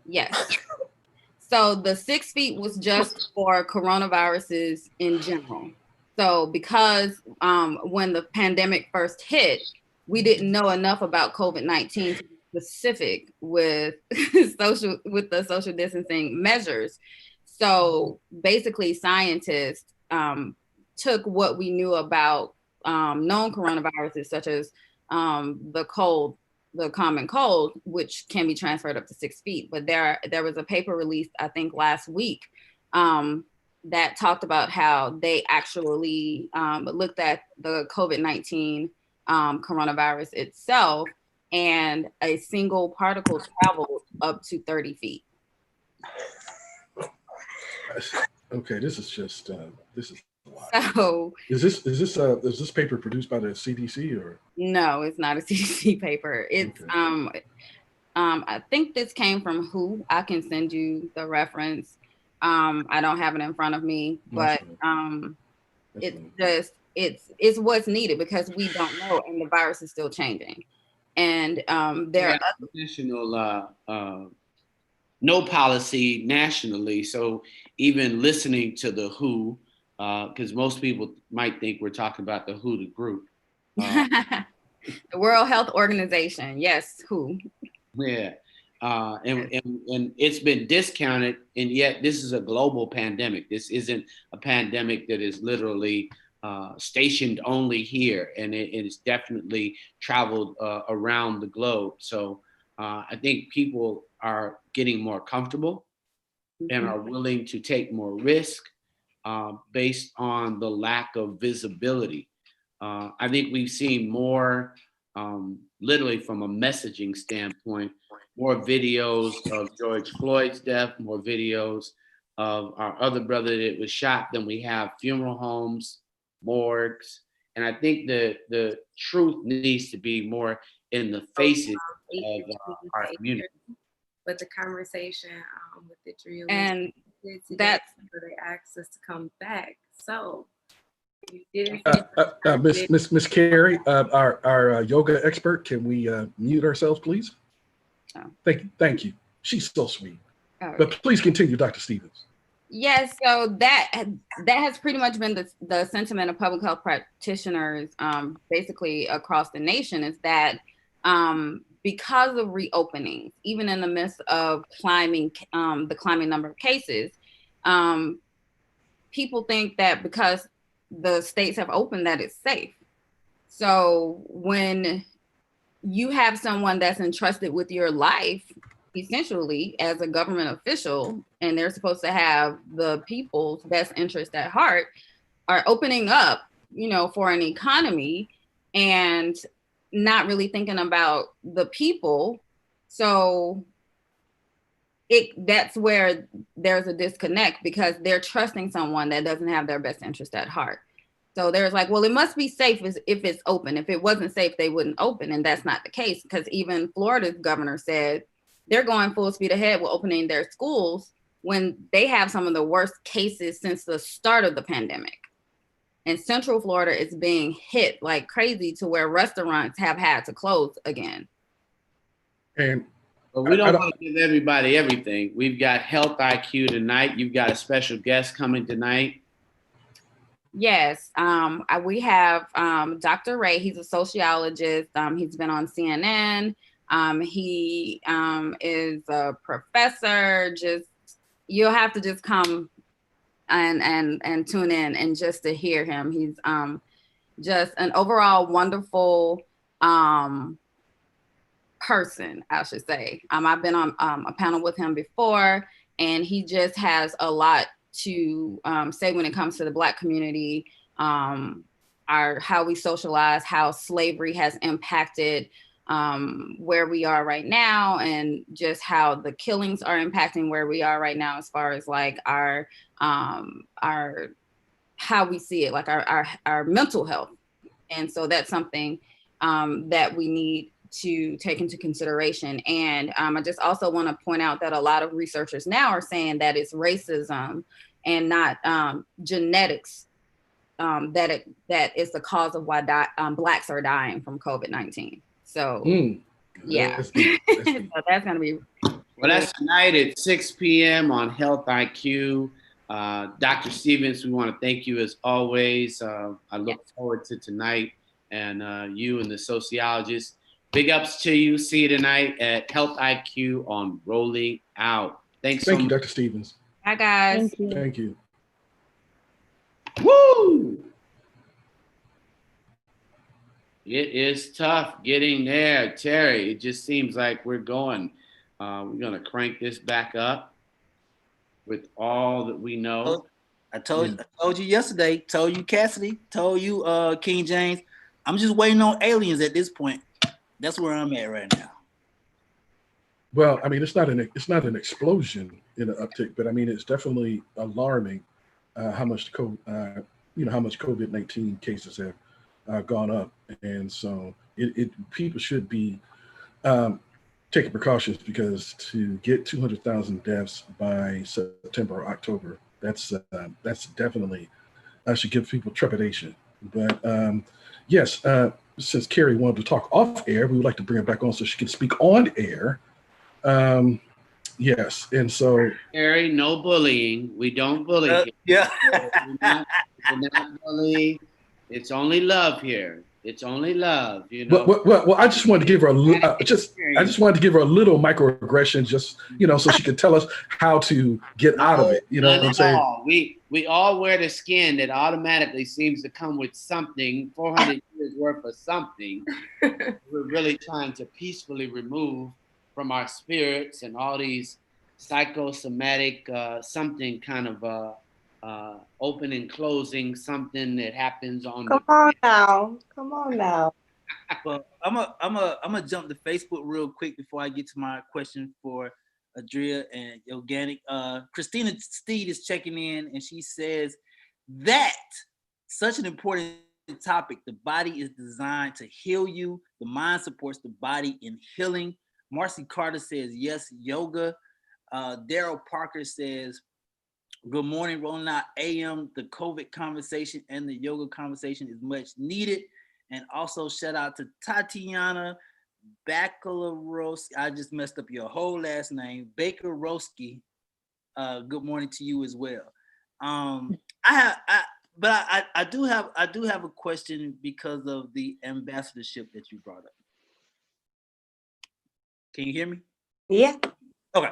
Yes. So the 6 feet was just for coronaviruses in general. So because when the pandemic first hit, we didn't know enough about COVID-19 to be specific with the social distancing measures. So basically scientists took what we knew about known coronaviruses, such as the common cold, which can be transferred up to 6 feet. But there was a paper released, I think last week, that talked about how they actually looked at the COVID-19 coronavirus itself, and a single particle traveled up to 30 feet. Okay, this is so is this paper produced by the CDC or? No, it's not a CDC paper. It's okay. I think this came from WHO. I can send you the reference. I don't have it in front of me, but it's what's needed, because we don't know, and the virus is still changing. And there are national no policy nationally. So even listening to the WHO, because most people might think we're talking about the WHO, the group. the World Health Organization, yes, WHO. Yeah, and it's been discounted, and yet this is a global pandemic. This isn't a pandemic that is literally stationed only here, and it's definitely traveled around the globe. So I think people are getting more comfortable and are willing to take more risk based on the lack of visibility. I think we've seen more, literally from a messaging standpoint, more videos of George Floyd's death, more videos of our other brother that was shot than we have funeral homes, morgues. And I think the truth needs to be more in the faces of our community. But the conversation with the drill, and that's where they asked us to come back. So you didn't. Miss Carrie, our yoga expert, can we mute ourselves, please? Oh. Thank you. She's so sweet. Okay. But please continue, Dr. Stevens. Yes, so that has pretty much been the sentiment of public health practitioners, basically across the nation, is that because of reopenings, even in the midst of the climbing number of cases, people think that because the states have opened that it's safe. So when you have someone that's entrusted with your life, essentially as a government official, and they're supposed to have the people's best interest at heart, are opening up, for an economy and not really thinking about the people. So that's where there's a disconnect, because they're trusting someone that doesn't have their best interest at heart. So there's like, well, it must be safe if it's open. If it wasn't safe, they wouldn't open. And that's not the case, because even Florida's governor said they're going full speed ahead with opening their schools when they have some of the worst cases since the start of the pandemic. And Central Florida is being hit like crazy, to where restaurants have had to close again. And but we don't want to give everybody everything. We've got Health IQ tonight. You've got a special guest coming tonight. Yes, we have Dr. Ray. He's a sociologist. He's been on CNN. He is a professor. Just you'll have to just come and tune in and just to hear him. He's just an overall wonderful person, I should say. I've been on a panel with him before, and he just has a lot to say when it comes to the Black community, how we socialize, how slavery has impacted where we are right now, and just how the killings are impacting where we are right now as far as like our how we see it, like our mental health. And so that's something that we need to take into consideration. And I just also want to point out that a lot of researchers now are saying that it's racism and not genetics that is the cause of why Blacks are dying from COVID-19. So yeah, That's deep. That's deep. so that's going to be. Well, that's tonight at 6 p.m. on Health IQ. Dr. Stevens, we want to thank you as always. I look forward to tonight, and you and the sociologist. Big ups to you. See you tonight at Health IQ on Rolling Out. Thank you, Dr. Stevens. Bye, guys. Thank you. Thank you. Woo! It is tough getting there, Terry. It just seems like we're going. We're going to crank this back up with all that we know. I told you yesterday, told you Cassidy, told you King James. I'm just waiting on aliens at this point. That's where I'm at right now. Well, I mean, it's not an explosion in an uptick, but I mean, it's definitely alarming how much COVID-19 cases have gone up, and so people should be taking precautions, because to get 200,000 deaths by September or October, that's definitely should give people trepidation. But yes. Since Carrie wanted to talk off air, we would like to bring her back on so she can speak on air. Yes, and so Carrie, no bullying. We don't bully. Yeah, we're not bullying. It's only love here. It's only love. You know. Well, I just wanted to give her a little microaggression, just so she could tell us how to get out of it. You know what I'm saying? We all wear the skin that automatically seems to come with something, 400 years worth of something. We're really trying to peacefully remove from our spirits and all these psychosomatic something kind of open and closing, something that happens on. Come on now. Well, I'm gonna jump to Facebook real quick before I get to my question for Adria and Organic. Christina Steed is checking in, and she says that such an important topic. The body is designed to heal you. The mind supports the body in healing. Marcy Carter says yes, yoga. Daryl Parker says, good morning, Rolling Out AM. The COVID conversation and the yoga conversation is much needed. And also shout out to Teyana Taylor. I just messed up your whole last name, Baker-Roski. Good morning to you as well. I do have a question because of the ambassadorship that you brought up. Can you hear me? Yeah. Okay.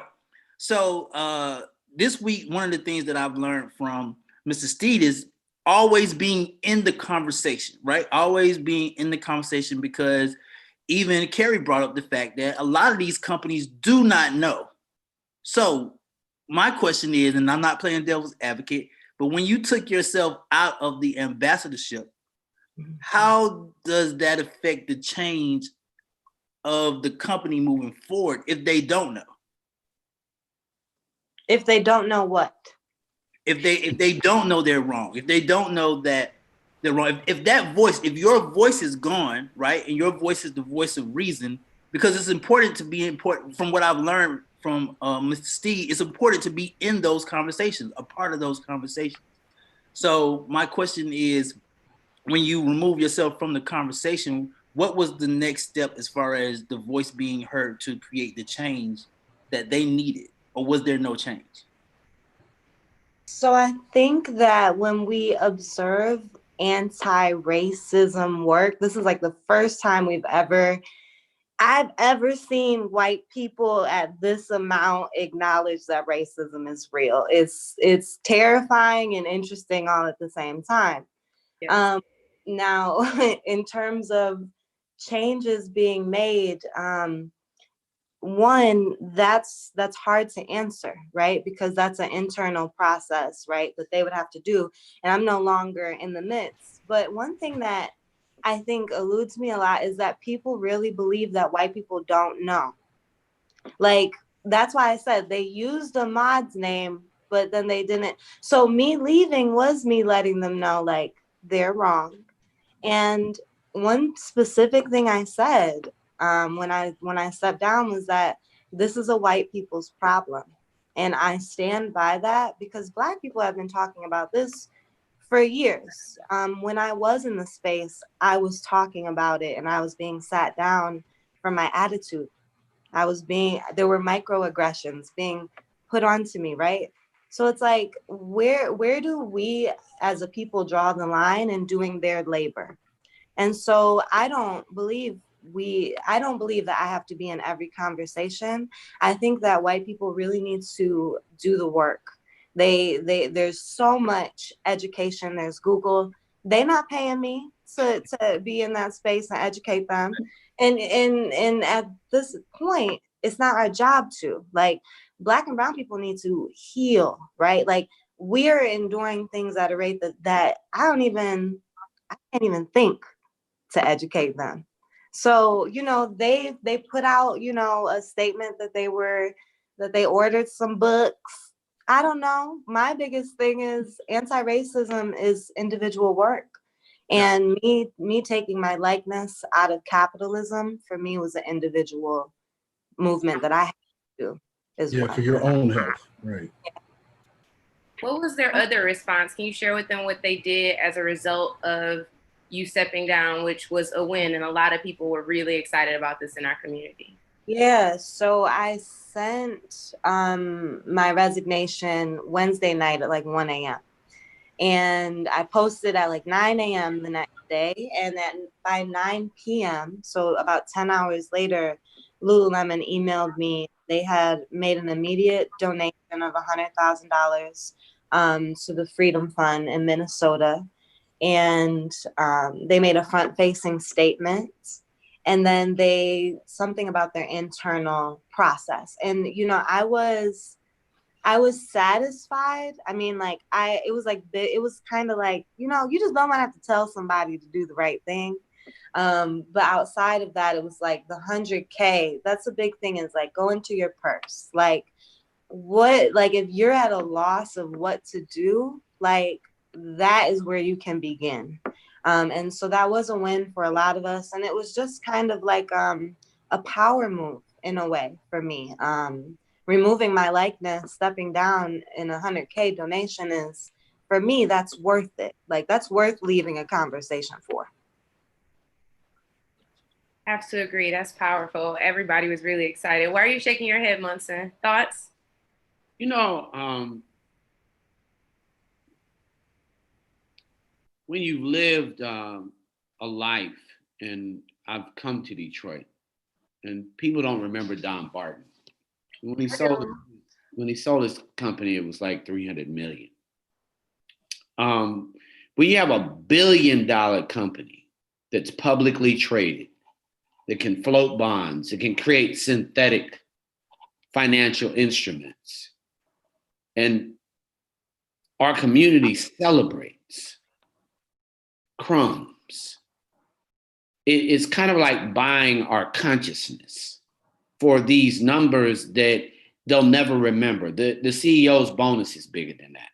So this week, one of the things that I've learned from Mr. Steed is always being in the conversation, right? Always being in the conversation, because even Carrie brought up the fact that a lot of these companies do not know. So my question is, and I'm not playing devil's advocate, but when you took yourself out of the ambassadorship, how does that affect the change of the company moving forward if they don't know? If they don't know what? If they don't know they're wrong, if they don't know that they're wrong, if your voice is gone, right, and your voice is the voice of reason, because it's important to be important. From what I've learned from Mr. Steed, it's important to be in those conversations, a part of those conversations. So my question is, when you remove yourself from the conversation, what was the next step as far as the voice being heard to create the change that they needed, or was there no change? So I think that when we observe anti-racism work, this is like the first time I've ever seen white people at this amount acknowledge that racism is real. It's terrifying and interesting all at the same time. Yes. Now, in terms of changes being made, one, that's hard to answer, right? Because that's an internal process, right, that they would have to do. And I'm no longer in the midst. But one thing that I think eludes me a lot is that people really believe that white people don't know. Like, that's why I said they used Ahmad's name, but then they didn't. So me leaving was me letting them know, like, they're wrong. And one specific thing I said when I stepped down was that this is a white people's problem. And I stand by that because Black people have been talking about this for years. When I was in the space, I was talking about it and I was being sat down for my attitude. There were microaggressions being put onto me, right? So it's like, where do we as a people draw the line in doing their labor? And so I don't believe that I have to be in every conversation. I think that white people really need to do the work. There's so much education. There's Google. They're not paying me to be in that space and educate them. And at this point, it's not our job to. Like, Black and brown people need to heal, right? Like, we're enduring things at a rate that I can't even think to educate them. So, they put out, a statement that they ordered some books. I don't know. My biggest thing is anti-racism is individual work. And me taking my likeness out of capitalism, for me, was an individual movement that I had to do as well. For your own health, right. What was their other response? Can you share with them what they did as a result of you stepping down, which was a win, and a lot of people were really excited about this in our community? Yeah, so I sent my resignation Wednesday night at like 1 a.m. And I posted at like 9 a.m. the next day. And then by 9 p.m., so about 10 hours later, Lululemon emailed me. They had made an immediate donation of $100,000 to the Freedom Fund in Minnesota. And they made a front-facing statement. And then something about their internal process. And, I was satisfied. I mean, like, it was kind of like, you just don't want to have to tell somebody to do the right thing. But outside of that, it was like the 100K, that's a big thing, is like, go into your purse. Like, if you're at a loss of what to do, like, that is where you can begin. And so that was a win for a lot of us. And it was just kind of like a power move in a way for me. Removing my likeness, stepping down in a 100K donation is, for me, that's worth it. Like, that's worth leaving a conversation for. I have to agree. That's powerful. Everybody was really excited. Why are you shaking your head, Munson? Thoughts? When you've lived a life, and I've come to Detroit, and people don't remember Don Barton. When he sold his company, it was like $300 million. When you have a $1 billion company that's publicly traded, that can float bonds, that can create synthetic financial instruments, and our community celebrates crumbs, it's kind of like buying our consciousness for these numbers that they'll never remember. The CEO's bonus is bigger than that.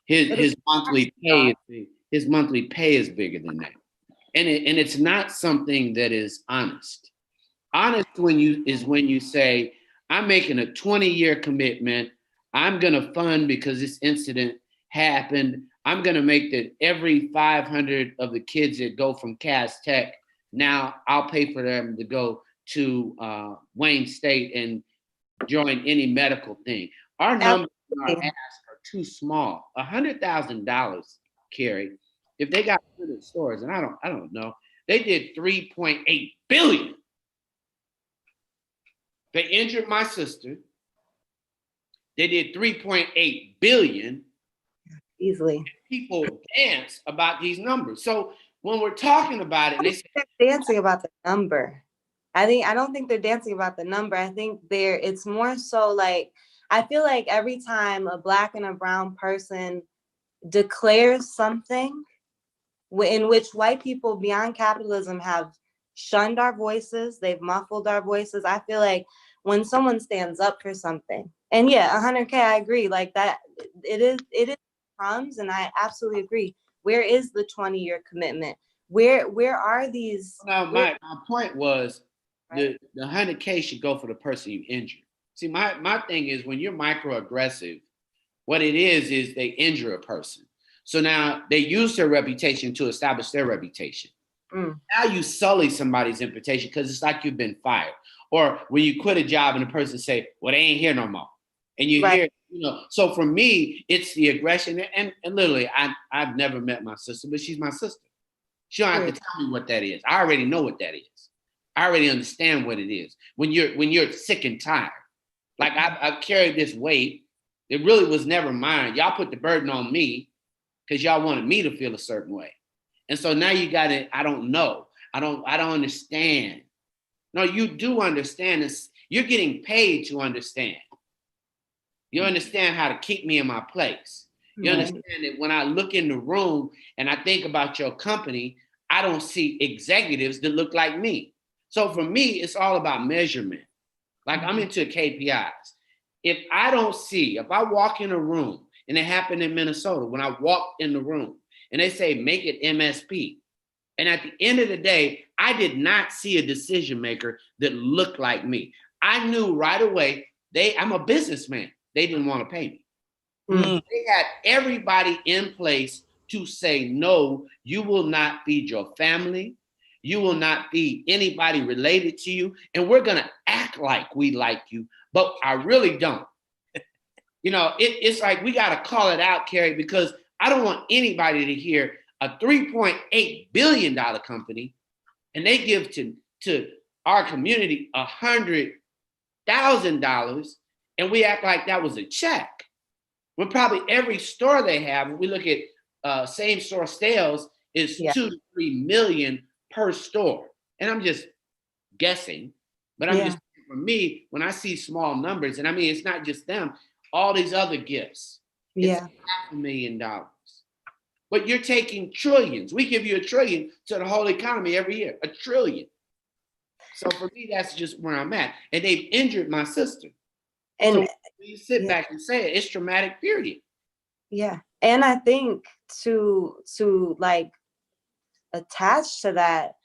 His monthly pay is bigger than that. And it's not something that is honest. Honest when you say, I'm making a 20-year commitment. I'm gonna fund, because this incident happened, I'm gonna make that every 500 of the kids that go from Cass Tech, now I'll pay for them to go to Wayne State and join any medical thing. Our numbers in our ass are too small. $100,000, Carrie, if they got 100 stores, and I don't know, they did 3.8 billion. They injured my sister. They did 3.8 billion. Easily. People dance about these numbers. So when we're talking about it, and they say, they're dancing about the number. I don't think they're dancing about the number. I think it's more so like, I feel like every time a Black and a brown person declares something in which white people beyond capitalism have shunned our voices, they've muffled our voices. I feel like when someone stands up for something, and yeah, 100K, I agree, like that, it is crumbs, and I absolutely agree. Where is the 20-year commitment? Where are these? No, my point was, the 100K should go for the person you injured. See, my thing is, when you're microaggressive, what it is they injure a person. So now they use their reputation to establish their reputation. Now you sully somebody's reputation because it's like you've been fired. Or when you quit a job and the person say, well, they ain't here no more. And you hear, so for me, it's the aggression. And literally, I've never met my sister, but she's my sister. She don't have to tell me what that is. I already know what that is. I already understand what it is. When you're sick and tired, like I've carried this weight, it really was never mine. Y'all put the burden on me because y'all wanted me to feel a certain way. And so now you got it. I don't know. I don't understand. No, you do understand this. You're getting paid to understand. You understand how to keep me in my place. You understand that when I look in the room and I think about your company, I don't see executives that look like me. So for me, it's all about measurement. Like I'm into KPIs. If I walk in a room, and it happened in Minnesota, when I walked in the room and they say, make it MSP. And at the end of the day, I did not see a decision maker that looked like me. I knew right away, I'm a businessman. They didn't want to pay me. They had everybody in place to say, no, you will not feed your family. You will not feed anybody related to you. And we're going to act like we like you, but I really don't. It's like we got to call it out, Carrie, because I don't want anybody to hear a $3.8 billion company and they give to our community $100,000 and we act like that was a check. When probably every store they have, when we look at same store sales, is 2 to 3 million per store. And I'm just guessing, but I'm just, for me, when I see small numbers, and I mean, it's not just them, all these other gifts. It's $500,000. But you're taking trillions. We give you $1 trillion to the whole economy every year, $1 trillion. So for me, that's just where I'm at. And they've injured my sister. And so when you sit back and say it, it's traumatic, period. Yeah. And I think to like attach to that,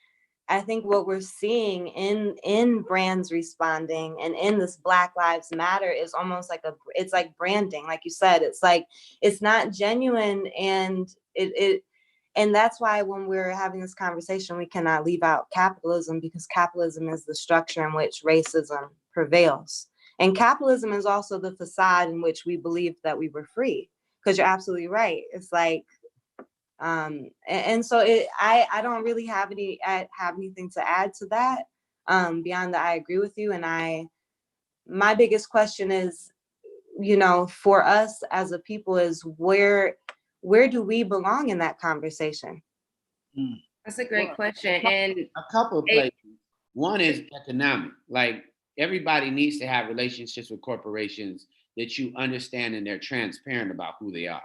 I think what we're seeing in brands responding and in this Black Lives Matter is almost like it's like branding. Like you said, it's like, it's not genuine. And and that's why when we're having this conversation, we cannot leave out capitalism, because capitalism is the structure in which racism prevails. And capitalism is also the facade in which we believe that we were free, because you're absolutely right. It's like, and so I don't really have anything to add to that beyond that I agree with you. And my biggest question is, for us as a people is where do we belong in that conversation? That's a great question. And a couple of places. One is economic. Like everybody needs to have relationships with corporations that you understand and they're transparent about who they are.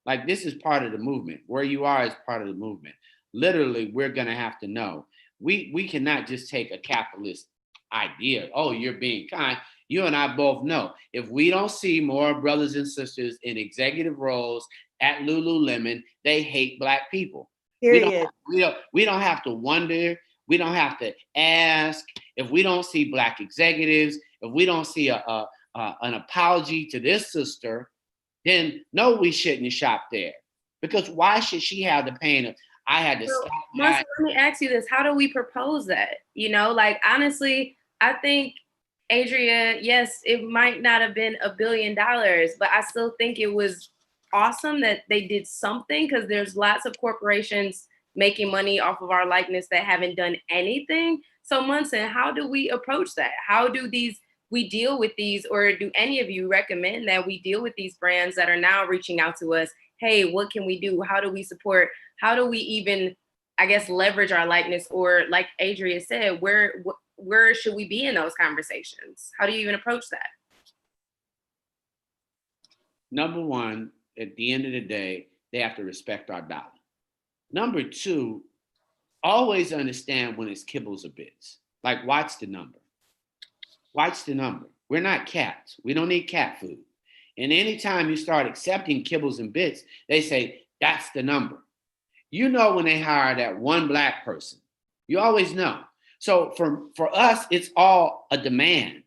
Like this is part of the movement. Where you are is part of the movement. Literally, we're gonna have to know. We cannot just take a capitalist idea. Oh, you're being kind. You and I both know if we don't see more brothers and sisters in executive roles at Lululemon, they hate Black people. Period. We don't have to wonder. We don't have to ask. If we don't see Black executives, if we don't see an apology to this sister, then no, we shouldn't shop there. Because why should she have the pain of, I had to stop. Let me ask you this. How do we propose that? Like, honestly, I think Adria, yes, it might not have been $1 billion, but I still think it was awesome that they did something, because there's lots of corporations making money off of our likeness that haven't done anything. So Munson, how do we approach that? How do we deal with these, or do any of you recommend that we deal with these brands that are now reaching out to us? Hey, what can we do? How do we support? How do we even, I guess, leverage our likeness? Or like Adria said, where should we be in those conversations? How do you even approach that? Number one, at the end of the day, they have to respect our dollar. Number two, always understand when it's kibbles or bits. Like, watch the number. Watch the number. We're not cats. We don't need cat food. And anytime you start accepting kibbles and bits, they say, that's the number. You know when they hire that one Black person. You always know. So for us, it's all a demand.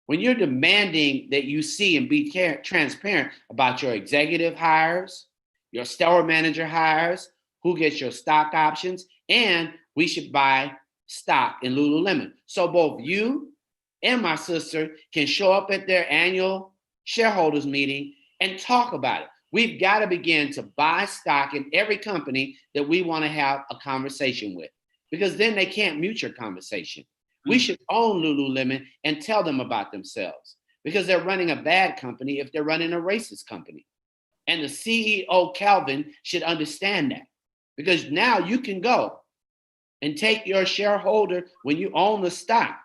When you're demanding that you see and be transparent about your executive hires, your store manager hires, who gets your stock options, and we should buy stock in Lululemon. So both you and my sister can show up at their annual shareholders meeting and talk about it. We've got to begin to buy stock in every company that we want to have a conversation with, because then they can't mute your conversation. We should own Lululemon and tell them about themselves, because they're running a bad company if they're running a racist company. And the CEO, Calvin, should understand that, because now you can go and take your shareholder when you own the stock.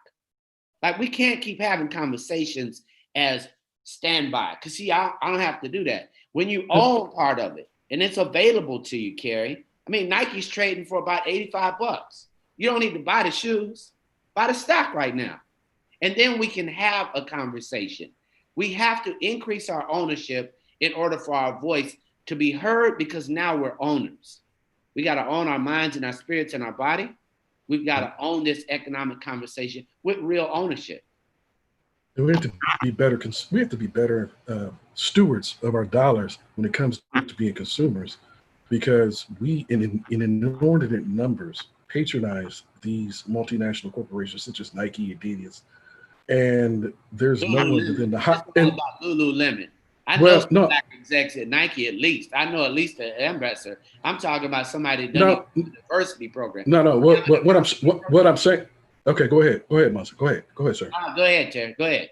Like, we can't keep having conversations as standby, because see, I don't have to do that. When you own part of it and it's available to you, Carrie, I mean, Nike's trading for about $85. You don't need to buy the shoes, buy the stock right now. And then we can have a conversation. We have to increase our ownership in order for our voice to be heard, because now we're owners. We got to own our minds and our spirits and our body. We've got to own this economic conversation with real ownership. And we have to be better. We have to be better stewards of our dollars when it comes to being consumers, because we, in inordinate numbers, patronize these multinational corporations such as Nike, Adidas, and there's no one within the hot. About Lululemon. I know some Black execs at Nike, at least. I know at least an ambassador. I'm talking about somebody that does the diversity program. No. What I'm saying. Okay, go ahead, Munson. Go ahead, sir. Go ahead, Terry. Go ahead.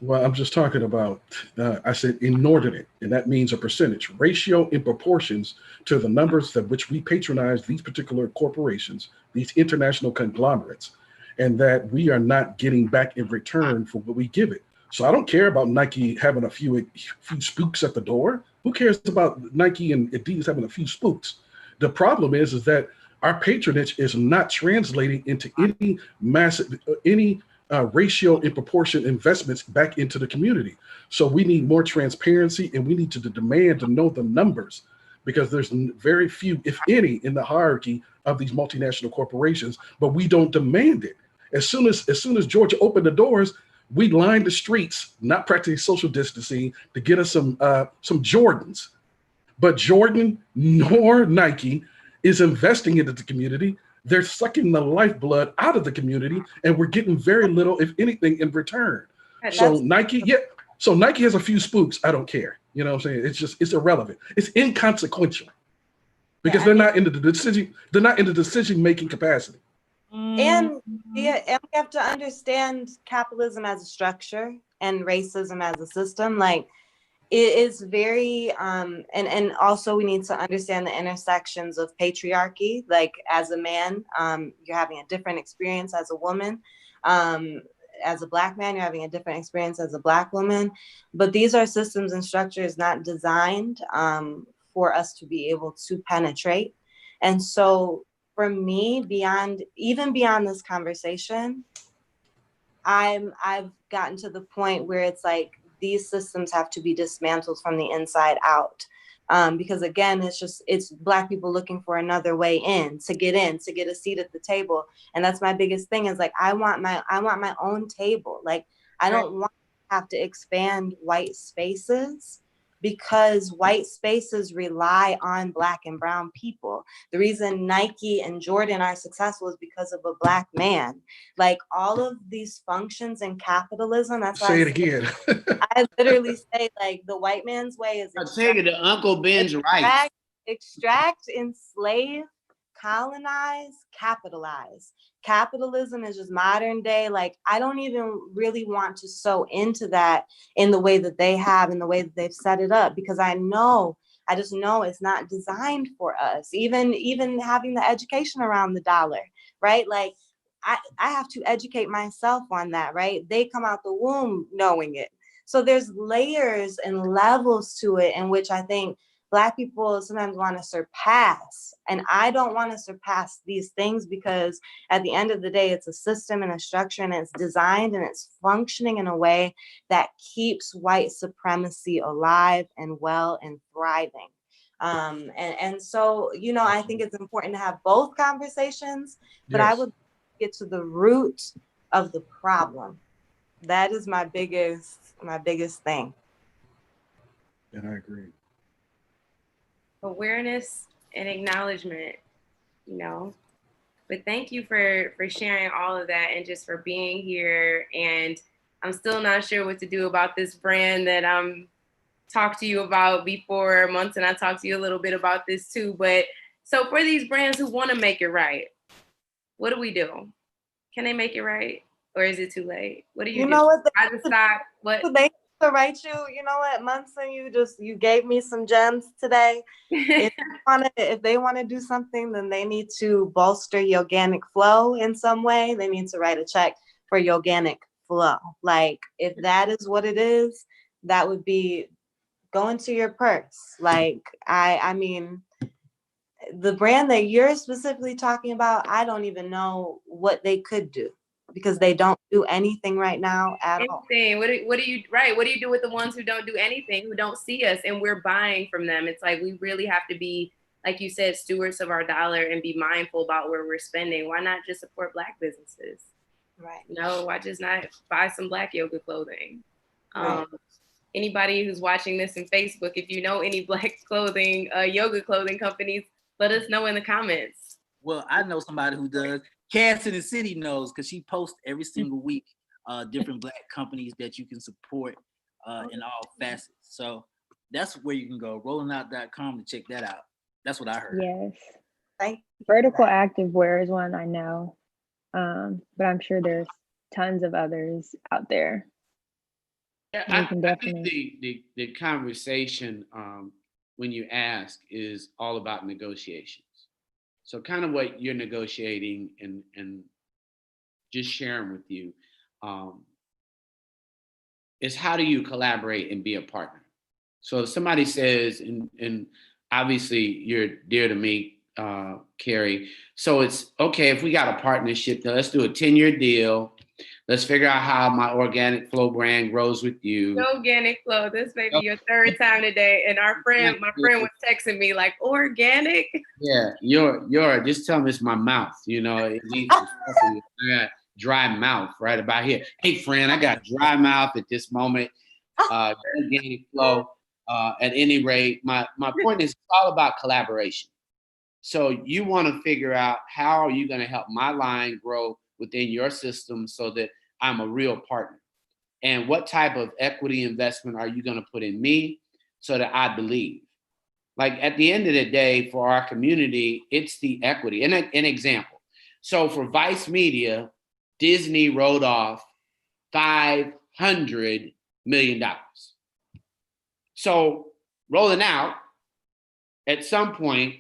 Well, I'm just talking about. I said inordinate, and that means a percentage ratio in proportions to the numbers that which we patronize these particular corporations, these international conglomerates, and that we are not getting back in return for what we give it. So I don't care about Nike having a few spooks at the door. Who cares about Nike and Adidas having a few spooks? The problem is that our patronage is not translating into any massive, ratio in proportion investments back into the community. So we need more transparency, and we need to demand to know the numbers, because there's very few, if any, in the hierarchy of these multinational corporations, but we don't demand it. As soon as Georgia opened the doors, we lined the streets, not practicing social distancing, to get us some Jordans. But Jordan nor Nike is investing into the community. They're sucking the lifeblood out of the community, and we're getting very little, if anything, in return. So Nike has a few spooks. I don't care. You know what I'm saying? It's irrelevant. It's inconsequential, because they're not in the decision-making capacity. And we have to understand capitalism as a structure and racism as a system. Like, it is very, and also we need to understand the intersections of patriarchy. Like, as a man, you're having a different experience as a woman. As a Black man, you're having a different experience as a Black woman. But these are systems and structures not designed for us to be able to penetrate. And so for me, beyond this conversation, I've gotten to the point where it's like, these systems have to be dismantled from the inside out. Because again, it's Black people looking for another way to get a seat at the table. And that's my biggest thing, is like, I want my own table. Like, I don't want to have to expand white spaces because white spaces rely on Black and brown people. The reason Nike and Jordan are successful is because of a Black man. Like all of these functions in capitalism, that's why Say it again. I literally say like the white man's way is I take it to Uncle Ben's right. extract, enslave, colonize, capitalize. Capitalism is just modern day. Like, I don't even really want to sew into that in the way that they have, in the way that they've set it up, because I just know it's not designed for us. Even having the education around the dollar, right? Like, I have to educate myself on that, right? They come out the womb knowing it. So there's layers and levels to it in which I think Black people sometimes want to surpass. And I don't want to surpass these things, because at the end of the day, it's a system and a structure, and it's designed and it's functioning in a way that keeps white supremacy alive and well and thriving. And so, you know, I think it's important to have both conversations, but I would get to the root of the problem. That is my biggest thing. And I agree. Awareness and acknowledgement, you know. But thank you for sharing all of that and just for being here. And I'm still not sure what to do about this brand that I'm talked to you about before months, and I talked to you a little bit about this too. But so for these brands who want to make it right, what do we do? Can they make it right, or is it too late? What do you do? Know what? I decide what they to write you. You know what, Munson, you gave me some gems today. If they want to do something, then they need to bolster your organic flow in some way. They need to write a check for your organic flow. Like, if that is what it is, that would be going to your purse. Like, I mean, the brand that you're specifically talking about, I don't even know what they could do, because they don't do anything right now at all. What do you do with the ones who don't do anything, who don't see us, and we're buying from them? It's like, we really have to be, like you said, stewards of our dollar and be mindful about where we're spending. Why not just support Black businesses? Right. No, why just not buy some Black yoga clothing? Right. Anybody who's watching this in Facebook, if you know any Black clothing, yoga clothing companies, let us know in the comments. Well, I know somebody who does. Cass in the City knows, because she posts every single week different Black companies that you can support in all facets. So that's where you can go, rollingout.com, to check that out. That's what I heard. Yes. Vertical Activewear is one I know, but I'm sure there's tons of others out there. Yeah, I think the conversation when you ask is all about negotiations. So kind of what you're negotiating and just sharing with you is, how do you collaborate and be a partner? So if somebody says, and obviously you're dear to me, Carrie, so it's okay if we got a partnership, then let's do a 10-year deal. Let's figure out how my Organic Flow brand grows with you. Organic Flow, this may be your third time today. And my friend was texting me like, organic? Yeah, you're just tell me it's my mouth, you know. I got dry mouth right about here. Hey friend, I got dry mouth at this moment. Organic Flow. At any rate, my point is, it's all about collaboration. So you want to figure out, how are you going to help my line grow within your system so that I'm a real partner? And what type of equity investment are you going to put in me so that I believe? Like, at the end of the day, for our community, it's the equity. And an example. So for Vice Media, Disney wrote off $500 million. So rolling out, at some point,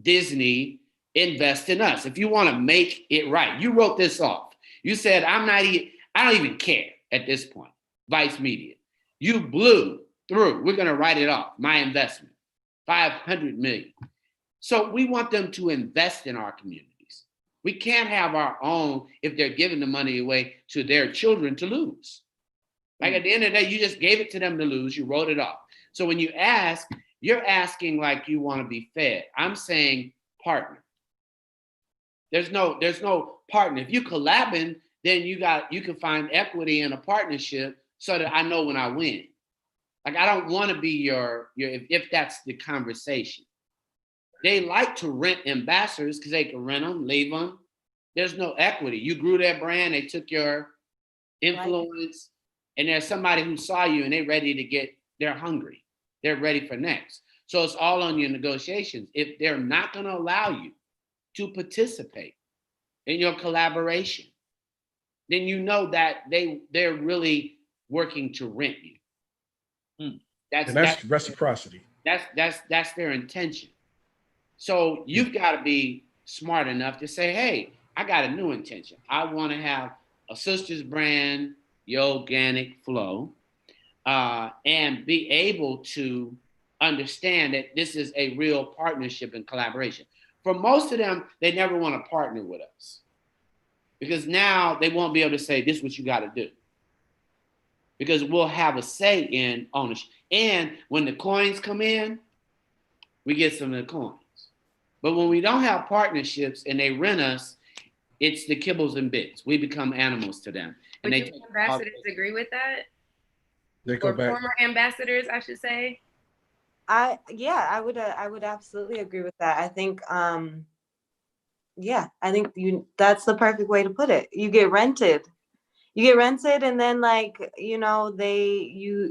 Disney invest in us. If you want to make it right, you wrote this off. You said, I don't even care at this point, Vice Media. You blew through. We're going to write it off. My investment, $500 million. So we want them to invest in our communities. We can't have our own if they're giving the money away to their children to lose. Like, at the end of the day, you just gave it to them to lose. You wrote it off. So when you ask, you're asking like you want to be fed. I'm saying partner. There's no partner. If you collabing, then you can find equity in a partnership so that I know when I win. Like, I don't want to be your if that's the conversation. They like to rent ambassadors because they can rent them, leave them. There's no equity. You grew their brand, they took your influence, and there's somebody who saw you and they're hungry. They're ready for next. So it's all on your negotiations. If they're not going to allow you to participate in your collaboration, then you know that they're really working to rent you. That's reciprocity. That's their intention. So you've got to be smart enough to say, hey, I got a new intention. I want to have a sister's brand, your organic flow, and be able to understand that this is a real partnership and collaboration. For most of them, they never want to partner with us because now they won't be able to say, this is what you got to do. Because we'll have a say in ownership. And when the coins come in, we get some of the coins. But when we don't have partnerships and they rent us, it's the kibbles and bits. We become animals to them. And Would ambassadors agree with that? They go or back. Former ambassadors, I should say. I would absolutely agree with that. I think that's the perfect way to put it. You get rented, and then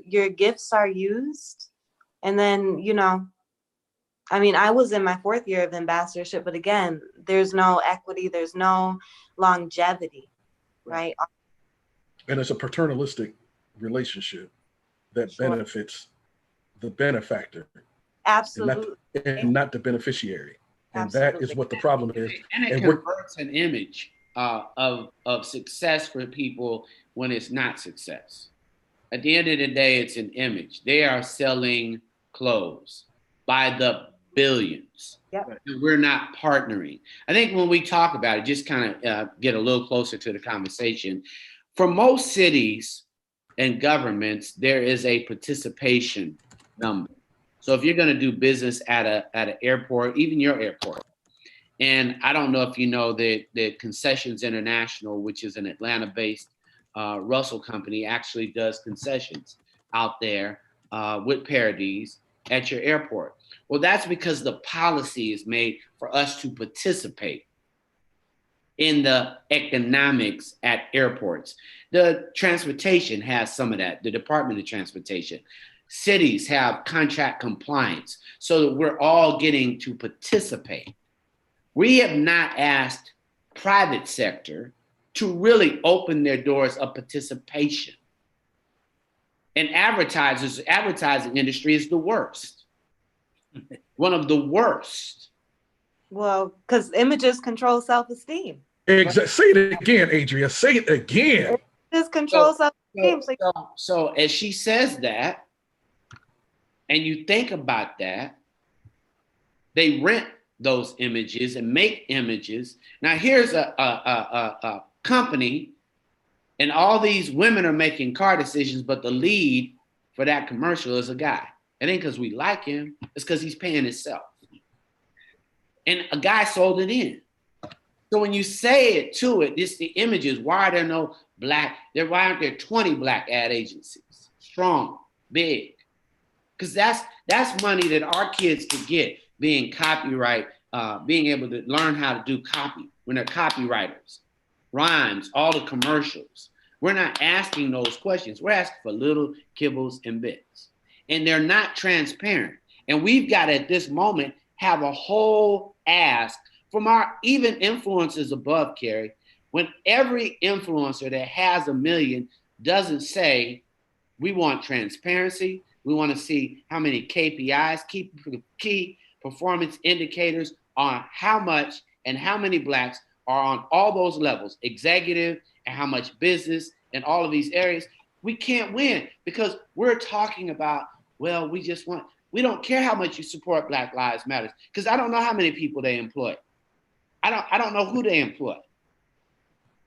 your gifts are used, and then I was in my 4th year of ambassadorship, but again, there's no equity, there's no longevity, right? And it's a paternalistic relationship that benefits the benefactor. Absolutely. And not the beneficiary. And Absolutely. that is what the problem is. And it converts an image of success for people when it's not success. At the end of the day, it's an image. They are selling clothes by the billions. Yep. And we're not partnering. I think when we talk about it, just kind of get a little closer to the conversation. For most cities and governments, there is a participation number. So if you're going to do business at an airport, even your airport, and I don't know if you know that Concessions International, which is an Atlanta-based Russell company, actually does concessions out there with Paradise at your airport. Well, that's because the policy is made for us to participate in the economics at airports. The transportation has some of that, the Department of Transportation. Cities have contract compliance so that we're all getting to participate. We have not asked private sector to really open their doors of participation. And advertising industry is the worst. One of the worst. Well, because images control self-esteem. Exactly. Say it again, Adria. Say it again. Images control self-esteem. So as she says that, and you think about that, they rent those images and make images. Now here's a company, and all these women are making car decisions, but the lead for that commercial is a guy. It ain't because we like him, it's because he's paying himself. And a guy sold it in. So when you say it to it, this the images, why are there no black, why aren't there 20 black ad agencies? Strong, big. Because that's money that our kids could get, being copyright, being able to learn how to do copy when they're copywriters, rhymes, all the commercials. We're not asking those questions. We're asking for little kibbles and bits. And they're not transparent. And we've got to, at this moment, have a whole ask from our even influencers above, Carrie, when every influencer that has 1 million doesn't say, we want transparency, we want to see how many KPIs, key performance indicators on how much and how many blacks are on all those levels, executive and how much business and all of these areas. We can't win because we're talking about, well, we don't care how much you support Black Lives Matter because I don't know how many people they employ. I don't know who they employ.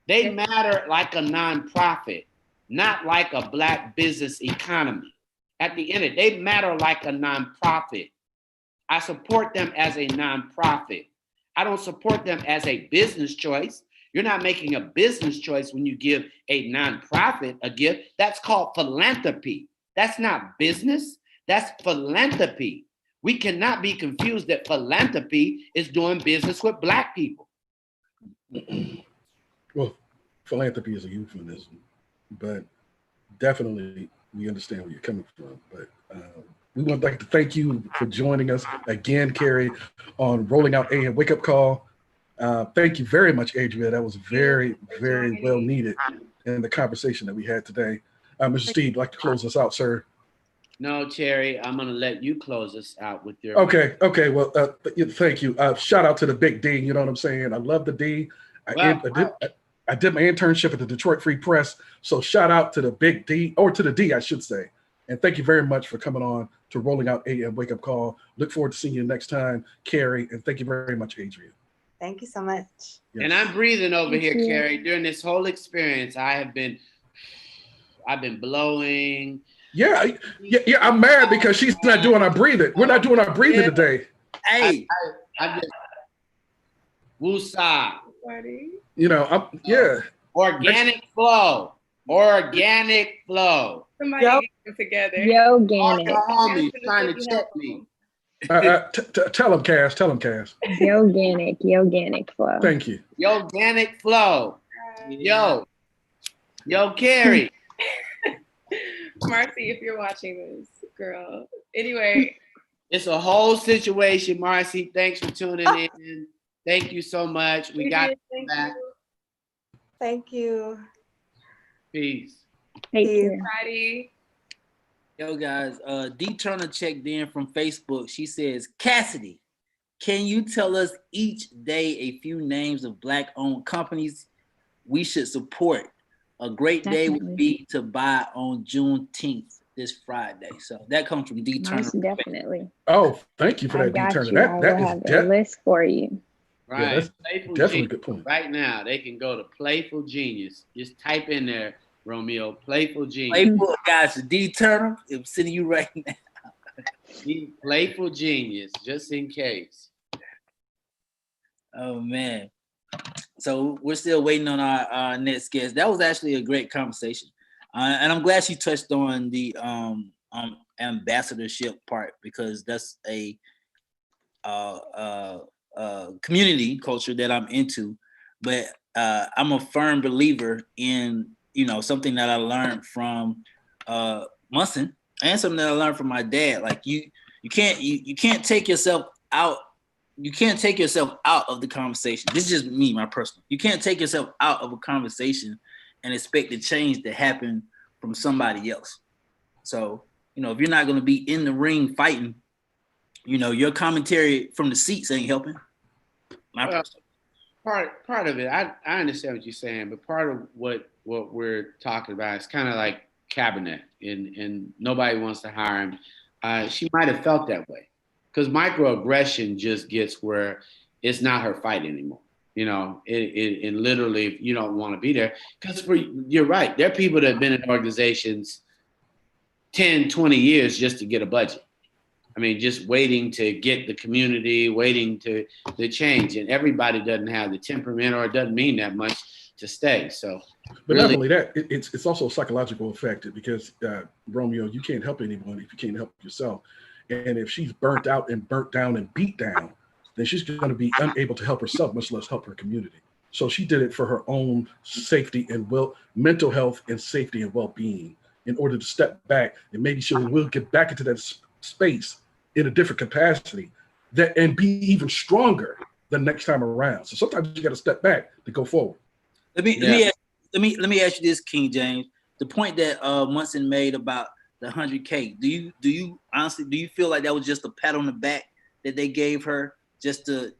They matter like a nonprofit, not like a black business economy. At the end of it, they matter like a nonprofit. I support them as a nonprofit. I don't support them as a business choice. You're not making a business choice when you give a nonprofit a gift. That's called philanthropy. That's not business. That's philanthropy. We cannot be confused that philanthropy is doing business with Black people. Well, philanthropy is a euphemism, but definitely we understand where you're coming from. But we would like to thank you for joining us again, Carrie, on Rolling Out AM Wake Up Call. Thank you very much, Adria. That was very, very well needed in the conversation that we had today. Mr. Steve, I'd like to close us out, sir. No, Cherry, I'm going to let you close us out with your... Okay. Well, thank you. Shout out to the big D. You know what I'm saying? I love the D. I did my internship at the Detroit Free Press. So shout out to the big D, or to the D, I should say. And thank you very much for coming on to Rolling Out AM Wake Up Call. Look forward to seeing you next time, Carrie. And thank you very much, Adria. Thank you so much. Yes. And I'm breathing over Thank here, you. Carrie. During this whole experience, I've been blowing. Yeah. I'm mad because she's not doing our breathing. We're not doing our breathing today. Hey, I just woosah. You know, yeah. Organic flow. Organic flow. Somebody get them together. All Yoganic. your homies trying to check me. Tell him, Cass. Yoganic flow. Thank you. Organic flow. Yo, Carrie. Marcy, if you're watching this, girl. Anyway. It's a whole situation, Marcy. Thanks for tuning in. Thank you so much. We got you back. Thank you. Peace. Thank you. Friday. yo guys, D Turner checked in from Facebook. She says, Cassidy, can you tell us each day a few names of Black-owned companies we should support? A great day would be to buy on Juneteenth, this Friday. So that comes from D Turner. Most definitely. Oh, thank you for that, D Turner. That have a list for you. Right. Yeah, that's Playful definitely Genius. a good point. Right now, they can go to Playful Genius. Just type in there, Romeo, Playful Genius. Playful, guys, D Turner, I'm sending you right now. Playful Genius, just in case. Oh, man. So we're still waiting on our next guest. That was actually a great conversation. And I'm glad she touched on the ambassadorship part, because that's a community culture that I'm into. But I'm a firm believer in, something that I learned from Munson, and something that I learned from my dad. Like you can't take yourself out. You can't take yourself out of the conversation. This is just me, my personal. You can't take yourself out of a conversation and expect the change to happen from somebody else. So, if you're not going to be in the ring fighting, your commentary from the seats ain't helping. Part of it, I understand what you're saying, but part of what we're talking about is kind of like Cabinet, and nobody wants to hire him. She might have felt that way, because microaggression just gets where it's not her fight anymore. It literally, if you don't want to be there, because you're right. There are people that have been in organizations 10, 20 years just to get a budget. I mean, just waiting to get the community, waiting to change. And everybody doesn't have the temperament, or it doesn't mean that much to stay. So, but not only that, it's also a psychological effect, because Romeo, you can't help anyone if you can't help yourself. And if she's burnt out and burnt down and beat down, then she's going to be unable to help herself, much less help her community. So she did it for her own safety and mental health and safety and well-being, in order to step back, and maybe she will get back into that space in a different capacity and be even stronger the next time around. So sometimes you got to step back to go forward. Let me ask you this, King James. The point that Munson made about the 100K. Do you honestly feel like that was just a pat on the back that they gave her just to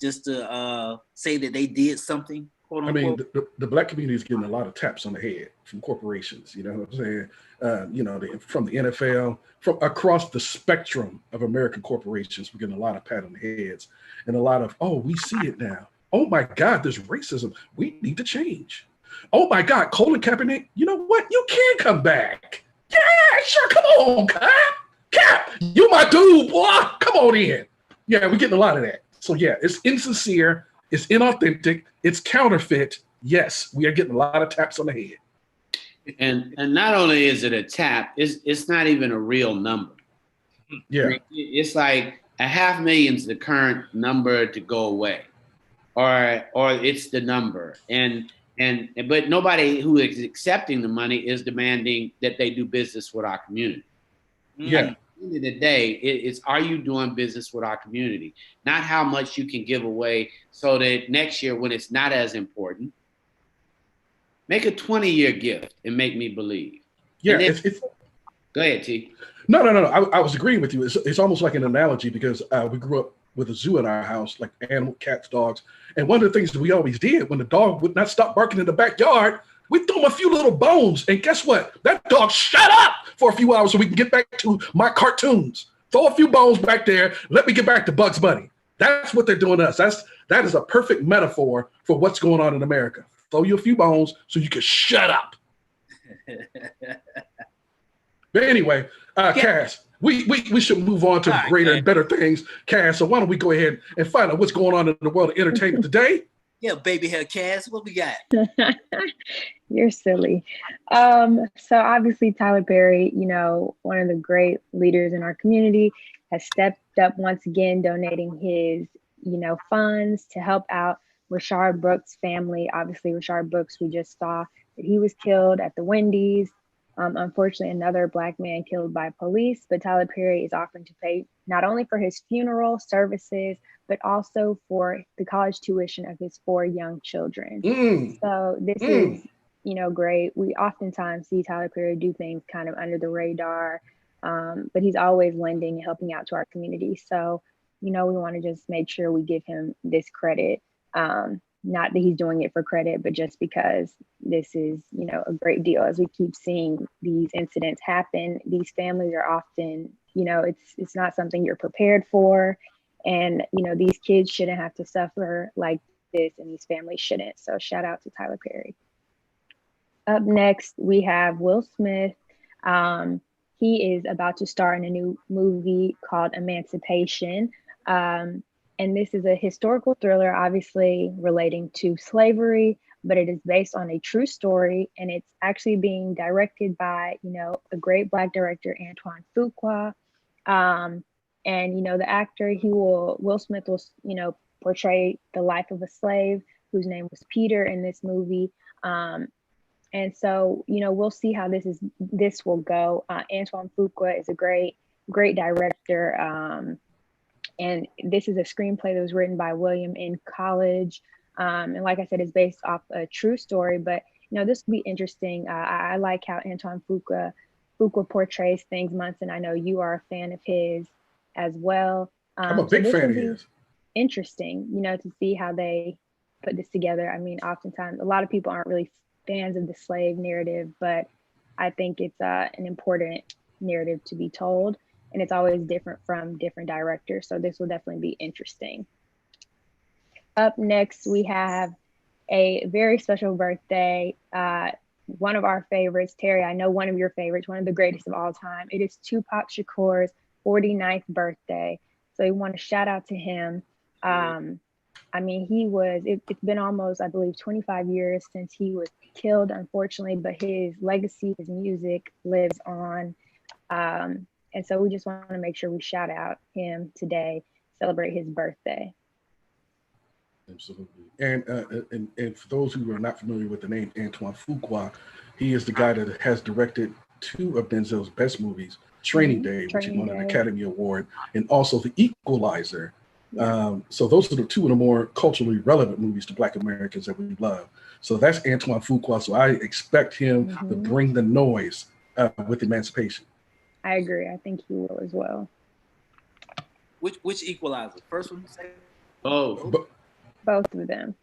say that they did something? Quote unquote? I mean, the Black community is getting a lot of taps on the head from corporations. You know what I'm saying? From the NFL, from across the spectrum of American corporations, we're getting a lot of pat on the heads and a lot of, oh, we see it now. Oh my God, there's racism. We need to change. Oh my God, Colin Kaepernick, you know what? You can come back. Yeah, sure. Come on, Cap. You my dude, boy. Come on in. Yeah, we're getting a lot of that. So yeah, it's insincere. It's inauthentic. It's counterfeit. Yes, we are getting a lot of taps on the head. And not only is it a tap, it's not even a real number. Yeah. I mean, it's like 500,000 is the current number to go away, or it's the number, but nobody who is accepting the money is demanding that they do business with our community. Yeah. At the end of the day, it's are you doing business with our community? Not how much you can give away, so that next year when it's not as important, make a 20-year gift and make me believe. Yeah. Then, It's go ahead, T. No. I was agreeing with you. It's almost like an analogy because we grew up with a zoo in our house, like animal, cats, dogs. And one of the things that we always did when the dog would not stop barking in the backyard, we throw him a few little bones. And guess what? That dog shut up for a few hours so we can get back to my cartoons. Throw a few bones back there. Let me get back to Bugs Bunny. That's what they're doing to us. That is a perfect metaphor for what's going on in America. Throw you a few bones so you can shut up. But anyway, Cass, we should move on to greater and better things, Cass. So why don't we go ahead and find out what's going on in the world of entertainment today? Yeah, baby hair Cass, what we got? You're silly. So obviously Tyler Perry, one of the great leaders in our community, has stepped up once again, donating his, funds to help out Rashard Brooks' family. Obviously, Rashard Brooks, we just saw that he was killed at the Wendy's. Unfortunately, another Black man killed by police, but Tyler Perry is offering to pay not only for his funeral services, but also for the college tuition of his 4 young children. So this is, great. We oftentimes see Tyler Perry do things kind of under the radar, but he's always lending and helping out to our community. So, we want to just make sure we give him this credit. Not that he's doing it for credit, but just because this is, a great deal. As we keep seeing these incidents happen, these families are often, it's not something you're prepared for. And, these kids shouldn't have to suffer like this, and these families shouldn't. So shout out to Tyler Perry. Up next, we have Will Smith. He is about to star in a new movie called Emancipation. And this is a historical thriller, obviously relating to slavery, but it is based on a true story. And it's actually being directed by, a great Black director, Antoine Fuqua. And, the actor, Will Smith will, portray the life of a slave whose name was Peter in this movie. And so, we'll see how this will go. Antoine Fuqua is a great director. And this is a screenplay that was written by William N. College. And like I said, it's based off a true story, but this will be interesting. I like how Antoine Fuqua portrays things, Munson. I know you are a fan of his as well. I'm a big fan of his. Interesting, to see how they put this together. I mean, oftentimes a lot of people aren't really fans of the slave narrative, but I think it's an important narrative to be told. And it's always different from different directors. So this will definitely be interesting. Up next, we have a very special birthday. One of our favorites, Terry, I know one of your favorites, one of the greatest of all time. It is Tupac Shakur's 49th birthday. So we want to shout out to him. I mean, it's been almost, I believe, 25 years since he was killed, unfortunately, but his legacy, his music lives on. And so we just want to make sure we shout out him today, celebrate his birthday. Absolutely. And for those who are not familiar with the name Antoine Fuqua, he is the guy that has directed 2 of Denzel's best movies, Training Day, which he won an Academy Award, and also The Equalizer. So those are the 2 of the more culturally relevant movies to Black Americans that we love. So that's Antoine Fuqua. So I expect him to bring the noise with Emancipation. I agree. I think he will as well. Which Equalizer? First one, second? Both of them.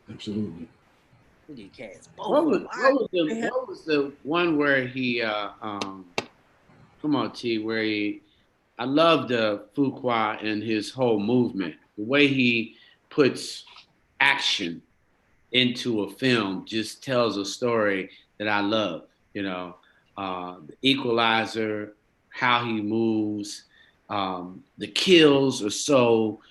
Absolutely. What was the one where he come on, T, where I love the Fuqua and his whole movement. The way he puts action into a film just tells a story that I love, the Equalizer, how he moves, the kills are so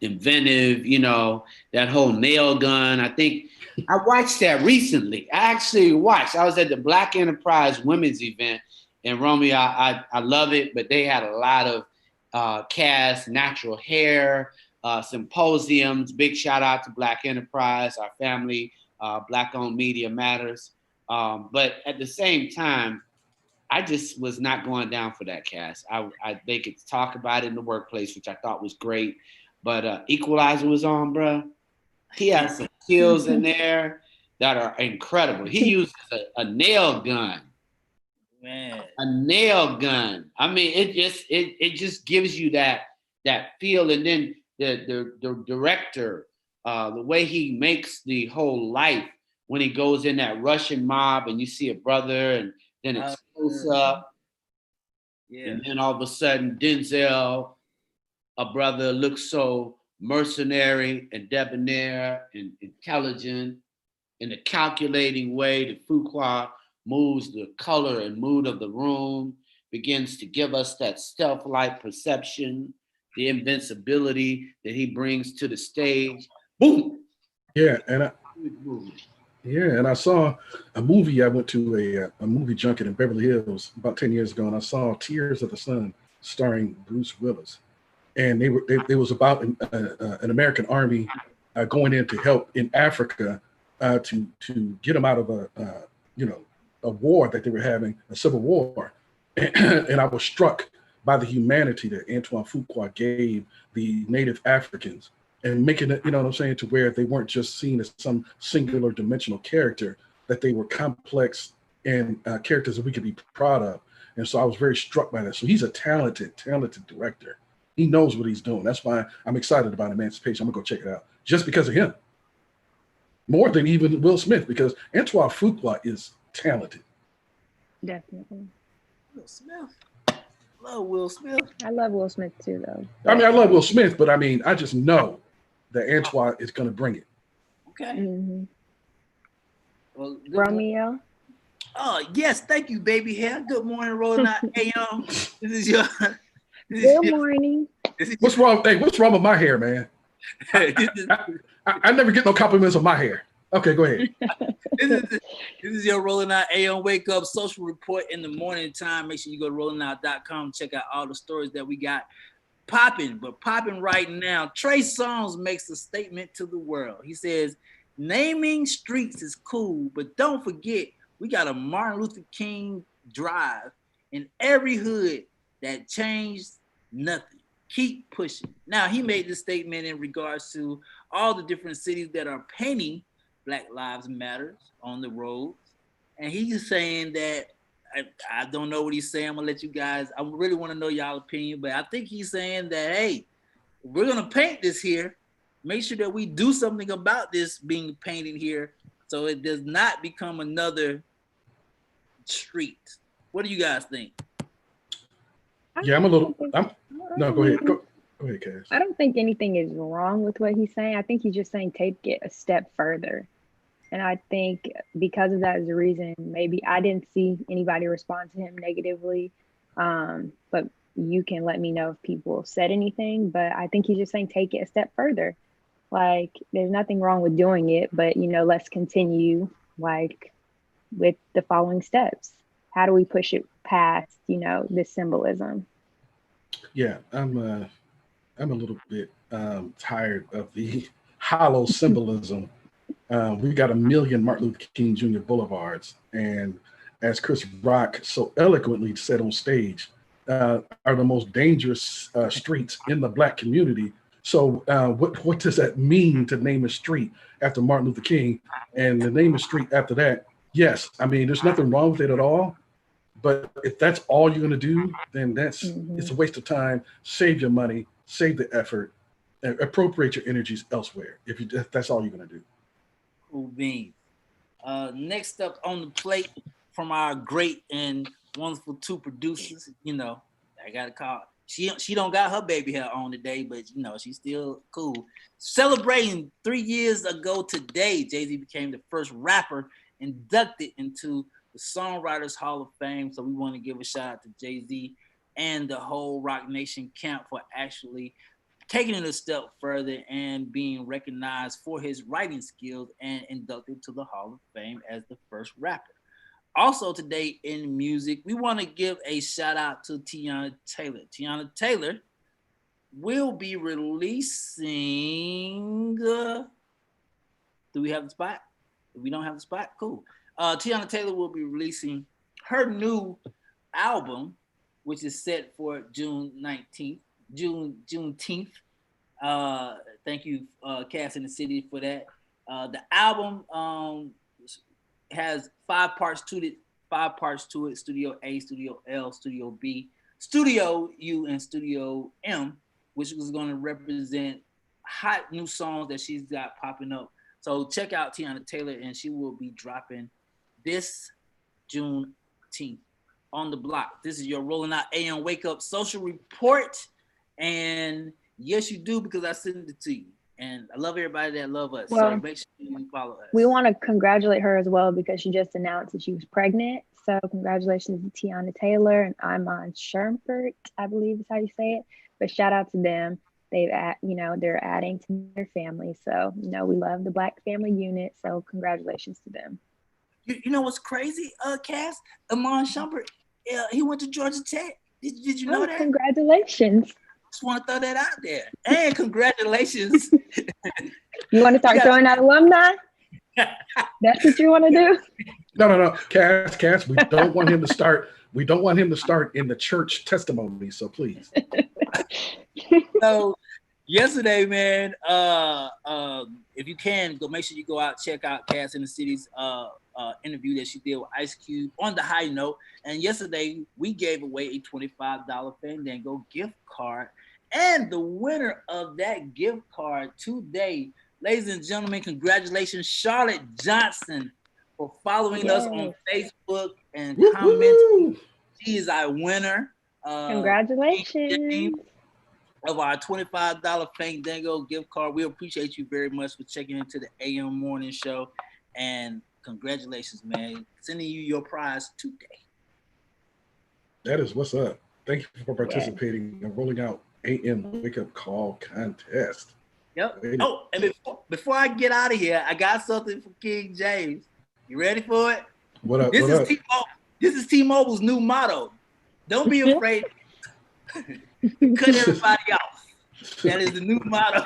inventive, you know, that whole nail gun. I think I watched that recently. I was at the Black Enterprise Women's event in Romeo. I love it, but they had a lot of cast, natural hair, symposiums. Big shout out to Black Enterprise, our family, Black owned media matters. But at the same time, I just was not going down for that cast. They could talk about it in the workplace, which I thought was great. But Equalizer was on, bro. He has some kills in there that are incredible. He uses a nail gun. Man. A nail gun. I mean, it just gives you that feel. And then the director, the way he makes the whole life when he goes in that Russian mob and you see a brother and then it's close up. Yeah. And then all of a sudden Denzel, a brother, looks so mercenary and debonair and intelligent in a calculating way that Fuqua moves the color and mood of the room, begins to give us that stealth-like perception, the invincibility that he brings to the stage. Boom! Yeah, and I saw a movie. I went to a movie junket in Beverly Hills about 10 years ago, and I saw Tears of the Sun starring Bruce Willis. And it was about an American army going in to help in Africa to get them out of a war that they were having, a civil war. And I was struck by the humanity that Antoine Fuqua gave the native Africans and making it, you know what I'm saying, to where they weren't just seen as some singular dimensional character, that they were complex and characters that we could be proud of. And so I was very struck by that. So he's a talented director. He knows what he's doing. That's why I'm excited about Emancipation. I'm gonna go check it out just because of him. More than even Will Smith, because Antoine Fuqua is talented. Definitely. Will Smith. Love Will Smith. I love Will Smith too, though. I mean, I love Will Smith, but I mean, I just know that Antoine is gonna bring it. Okay. Mm-hmm. Well, Romeo. Oh yes, thank you, baby hair. Good morning, Rolling Out AM. This is your. Good morning. What's wrong? Hey, what's wrong with my hair, man? I never get no compliments on my hair. Okay, go ahead. This is your Rolling Out AM Wake Up Social Report in the morning time. Make sure you go to rollingout.com. Check out all the stories that we got popping. But popping right now, Trey Songz makes a statement to the world. He says, naming streets is cool, but don't forget, we got a Martin Luther King Drive in every hood that changed nothing. Keep pushing. Now, he made this statement in regards to all the different cities that are painting Black Lives Matter on the roads. And he's saying that, I don't know what he's saying. I'm gonna let you guys, I really wanna know y'all opinion, but I think he's saying that, hey, we're gonna paint this here. Make sure that we do something about this being painted here so it does not become another street. What do you guys think? Yeah, go ahead. Go ahead, Cass. I don't think anything is wrong with what he's saying. I think he's just saying take it a step further. And I think because of that is the reason maybe I didn't see anybody respond to him negatively. But you can let me know if people said anything. But I think he's just saying take it a step further. Like, there's nothing wrong with doing it, but, you know, let's continue, like, with the following steps. How do we push it past, you know, this symbolism? Yeah, I'm a little bit tired of the hollow symbolism. We got 1 million Martin Luther King Jr. boulevards, and as Chris Rock so eloquently said on stage, are the most dangerous streets in the Black community. So what does that mean to name a street after Martin Luther King and to name a street after that? Yes, I mean, there's nothing wrong with it at all. But if that's all you're going to do, then it's a waste of time. Save your money, save the effort, and appropriate your energies elsewhere. If that's all you're going to do. Cool beans. Next up on the plate from our great and wonderful two producers, you know, I got to call. She don't got her baby hair on today, but you know, she's still cool. Celebrating 3 years ago today, Jay-Z became the first rapper inducted into the Songwriters Hall of Fame. So we want to give a shout out to Jay-Z and the whole Rock Nation camp for actually taking it a step further and being recognized for his writing skills and inducted to the Hall of Fame as the first rapper. Also today in music, we want to give a shout out to Teyana Taylor. Teyana Taylor will be releasing. Do we have the spot? If we don't have the spot, cool. Teyana Taylor will be releasing her new album, which is set for Juneteenth. Thank you, Cass in the City, for that. The album has 5 parts to it. Studio A, Studio L, Studio B, Studio U, and Studio M, which was going to represent hot new songs that she's got popping up. So check out Teyana Taylor, and she will be dropping this Juneteenth on the block. This is your Rolling Out AM Wake Up Social Report. And yes, you do, because I sent it to you. And I love everybody that love us. Well, so make sure you follow us. We want to congratulate her as well, because she just announced that she was pregnant. So congratulations to Teyana Taylor and Iman Shumpert, I believe is how you say it. But shout out to them. They're adding to their family. So, we love the Black family unit. So congratulations to them. You know what's crazy, Cass? Iman Shumpert, he went to Georgia Tech. Did you know that? Congratulations. Just want to throw that out there. And congratulations. You want to start throwing out alumni? That's what you want to do? No. Cass, we don't want him to start. We don't want him to start in the church testimony. So please. So yesterday, man, if you can, make sure you go out, check out Cass in the City's interview that she did with Ice Cube on the high note. And yesterday we gave away a $25 Fandango gift card. And the winner of that gift card today, ladies and gentlemen, congratulations, Charlotte Johnson, for following us on Facebook and commenting. She is our winner. Congratulations. Of our $25 Fandango gift card. We appreciate you very much for checking into the AM Morning Show. And congratulations, man. Sending you your prize today. That is what's up. Thank you for participating in Rolling Out AM Wake Up Call Contest. Yep. Oh, and before I get out of here, I got something for King James. You ready for it? What up? This is T-Mobile's new motto. Don't be afraid to cut everybody off. That is the new motto.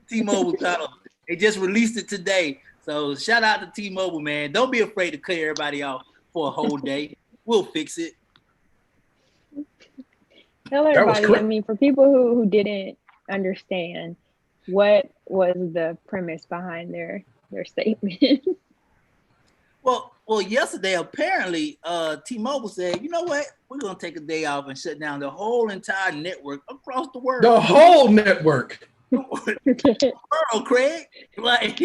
T-Mobile title. They just released it today. So shout out to T-Mobile, man. Don't be afraid to cut everybody off for a whole day. We'll fix it. Tell everybody, for people who didn't understand, what was the premise behind their statement? Well, yesterday, apparently, T-Mobile said, you know what? We're going to take a day off and shut down the whole entire network across the world. The whole network. World, Craig. Like,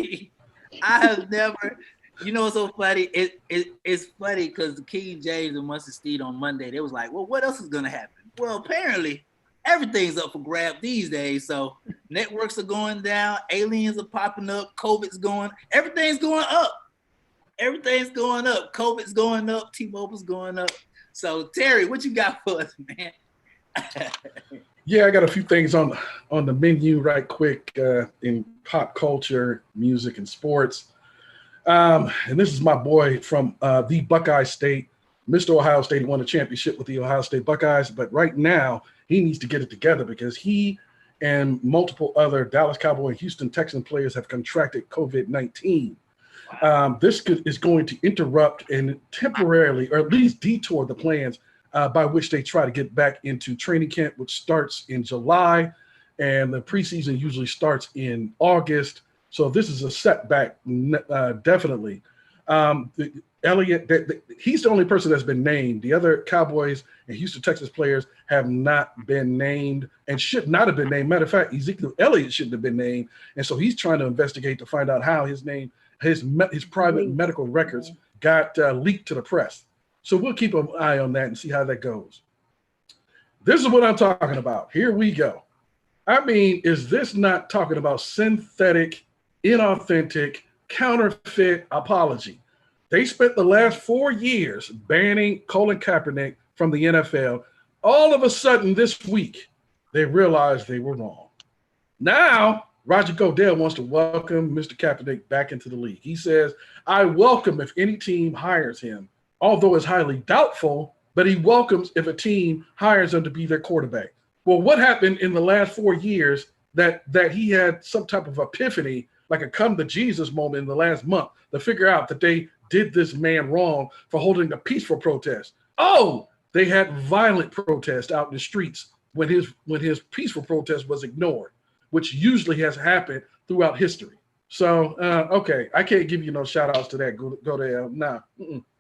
I have never, what's so funny? It's funny because King James and Mustard Steed on Monday, they was like, well, what else is going to happen? Well, apparently, everything's up for grab these days. So networks are going down, aliens are popping up, everything's going up. Everything's going up. COVID's going up. T-Mobile's going up. So Terry, what you got for us, man? Yeah, I got a few things on the menu right quick in pop culture, music, and sports. And this is my boy from the Buckeye State. Mr. Ohio State won a championship with the Ohio State Buckeyes, but right now he needs to get it together because he and multiple other Dallas Cowboy and Houston Texan players have contracted COVID-19. This is going to interrupt and temporarily, or at least detour the plans by which they try to get back into training camp, which starts in July, and the preseason usually starts in August. So this is a setback, definitely. Elliott, he's the only person that's been named. The other Cowboys and Houston Texas players have not been named and should not have been named. Matter of fact, Ezekiel Elliott shouldn't have been named, and so he's trying to investigate to find out how his name, his private medical records got leaked to the press. So we'll keep an eye on that and see how that goes. This is what I'm talking about. Here we go. I mean, is this not talking about synthetic, inauthentic, counterfeit apology? They spent the last 4 years banning Colin Kaepernick from the NFL. All of a sudden this week, they realized they were wrong. Now, Roger Goodell wants to welcome Mr. Kaepernick back into the league. He says, I welcome if any team hires him, although it's highly doubtful, but he welcomes if a team hires him to be their quarterback. Well, what happened in the last 4 years that he had some type of epiphany, like a come to Jesus moment in the last month to figure out that they did this man wrong for holding a peaceful protest? Oh, they had violent protest out in the streets when his peaceful protest was ignored, which usually has happened throughout history. So, okay, I can't give you no shout outs to that. Go there. Nah,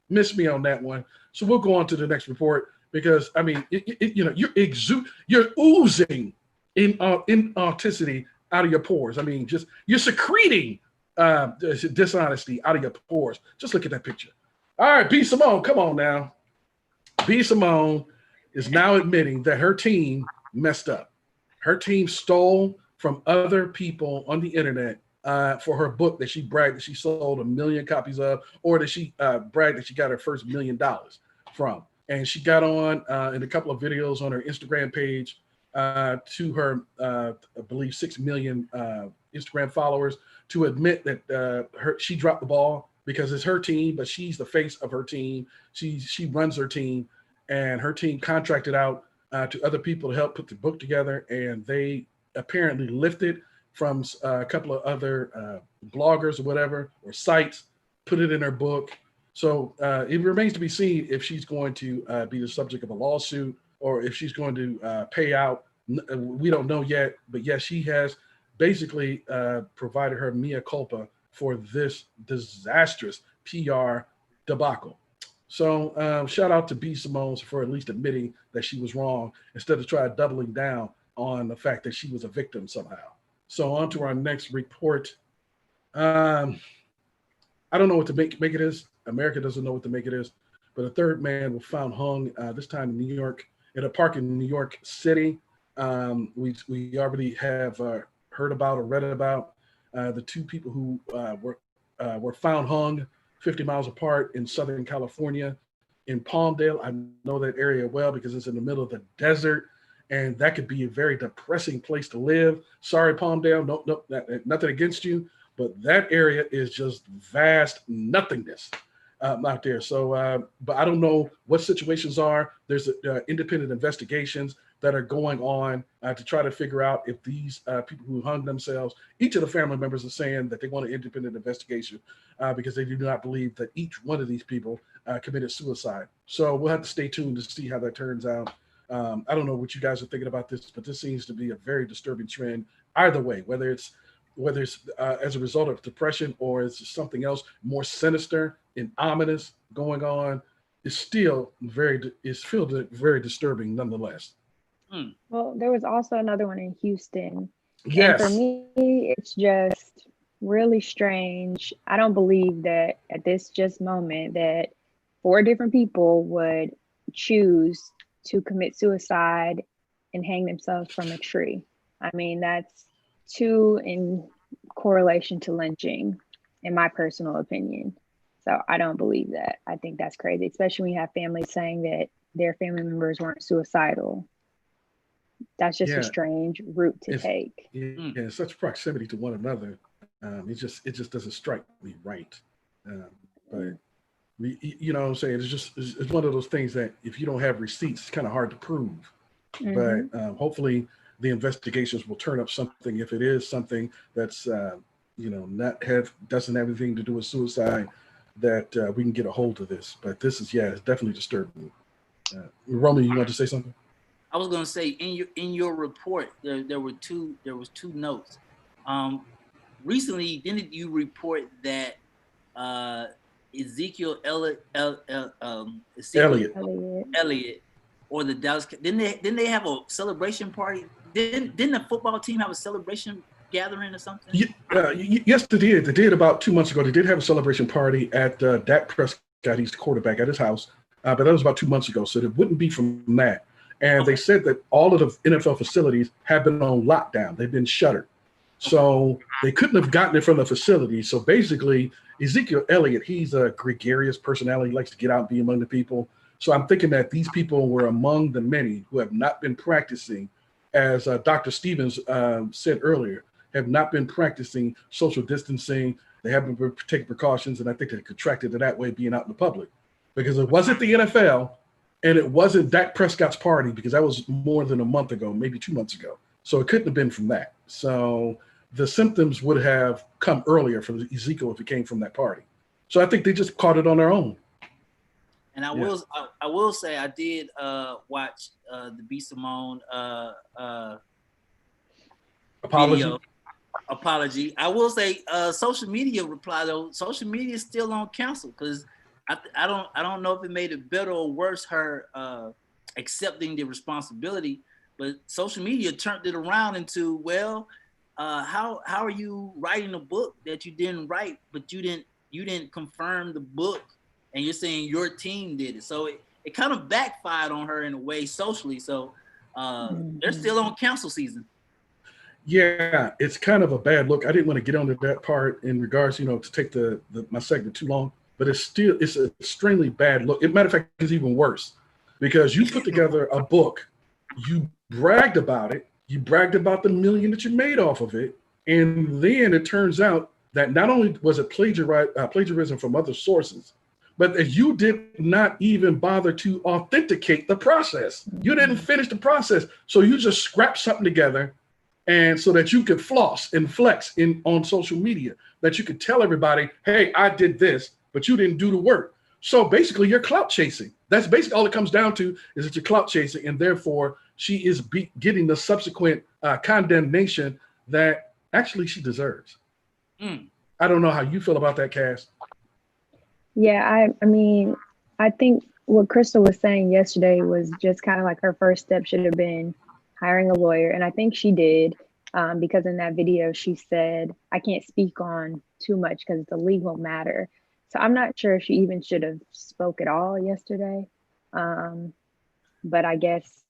miss me on that one. So we'll go on to the next report because, I mean, you're oozing in authenticity out of your pores. I mean, just you're secreting dishonesty out of your pores. Just look at that picture. All right, B. Simone, come on now. B. Simone is now admitting that her team messed up. Her team stole from other people on the internet for her book that she bragged that she sold 1 million copies of, or that she bragged that she got her first $1 million from. And she got on in a couple of videos on her Instagram page to her, I believe, 6 million Instagram followers to admit that she dropped the ball because it's her team, but she's the face of her team. She runs her team, and her team contracted out to other people to help put the book together, and they apparently lifted from a couple of other bloggers or whatever, or sites, put it in her book. So it remains to be seen if she's going to be the subject of a lawsuit or if she's going to pay out. We don't know yet, but yes, she has basically provided her mea culpa for this disastrous PR debacle. So shout out to B. Simone for at least admitting that she was wrong instead of trying doubling down on the fact that she was a victim somehow. So on to our next report. I don't know what to make it is. America doesn't know what to make it is. But a third man was found hung this time in New York, in a park in New York City. We already have heard about or read about the two people who were found hung 50 miles apart in Southern California, in Palmdale. I know that area well because it's in the middle of the desert, and that could be a very depressing place to live. Sorry, Palmdale, no, nothing against you, but that area is just vast nothingness out there. So, but I don't know what situations are. There's independent investigations that are going on to try to figure out if these people who hung themselves, each of the family members are saying that they want an independent investigation because they do not believe that each one of these people committed suicide. So we'll have to stay tuned to see how that turns out. I don't know what you guys are thinking about this, but this seems to be a very disturbing trend either way, whether it's as a result of depression or it's something else more sinister and ominous going on. It's still very disturbing nonetheless. Well, there was also another one in Houston. Yes. And for me, it's just really strange. I don't believe that at this just moment that 4 different people would choose to commit suicide and hang themselves from a tree. I mean, that's 2 in correlation to lynching, in my personal opinion. So I don't believe that. I think that's crazy, especially when you have families saying that their family members weren't suicidal. That's just a strange route to take. Yeah, such proximity to one another. It just doesn't strike me right. But you know what I'm saying? It's one of those things that if you don't have receipts, it's kind of hard to prove. But hopefully the investigations will turn up something. If it is something that's doesn't have anything to do with suicide, that we can get a hold of this. But this is it's definitely disturbing. Romy, you want to say something? I was going to say in your report there was two notes. Recently, didn't you report that Ezekiel Elliott or the Dallas, didn't they have a celebration party? Didn't the football team have a celebration gathering or something? Yes, they did. They did about 2 months ago. They did have a celebration party at Dak Prescott, he's the quarterback, at his house. But that was about 2 months ago, so it wouldn't be from that. And they said that all of the NFL facilities have been on lockdown. They've been shuttered. So they couldn't have gotten it from the facility. So basically, Ezekiel Elliott, he's a gregarious personality. He likes to get out and be among the people. So I'm thinking that these people were among the many who have not been practicing as Dr. Stevens said earlier, have not been practicing social distancing. They haven't been taking precautions, and I think they contracted it that way being out in the public. Because it wasn't the NFL, and it wasn't Dak Prescott's party, because that was more than a month ago, maybe 2 months ago. So it couldn't have been from that. So the symptoms would have come earlier for Ezekiel if it came from that party. So I think they just caught it on their own. And I will say I did watch the B. Simone apology. I will say social media reply though. Social media is still on council because I don't know if it made it better or worse her accepting the responsibility. But social media turned it around into, well, how are you writing a book that you didn't write, but you didn't confirm the book, and you're saying your team did it. So it kind of backfired on her in a way socially. So they're still on council season. Yeah, it's kind of a bad look. I didn't want to get onto that part in regards, to take my segment too long, but it's an extremely bad look. As a matter of fact, it's even worse because you put together a book, you bragged about it, you bragged about the million that you made off of it, and then it turns out that not only was it plagiarism from other sources, but that you did not even bother to authenticate the process. You didn't finish the process, so you just scrapped something together, and so that you could floss and flex on social media, that you could tell everybody, hey, I did this, but you didn't do the work. So basically, you're clout chasing. That's basically all it comes down to, is that you're clout chasing, and therefore she is getting the subsequent condemnation that actually she deserves. I don't know how you feel about that, Cass. Yeah, I mean, I think what Crystal was saying yesterday was just kind of like her first step should have been hiring a lawyer. And I think she did, because in that video, she said, I can't speak on too much because it's a legal matter. So I'm not sure if she even should have spoke at all yesterday. But I guess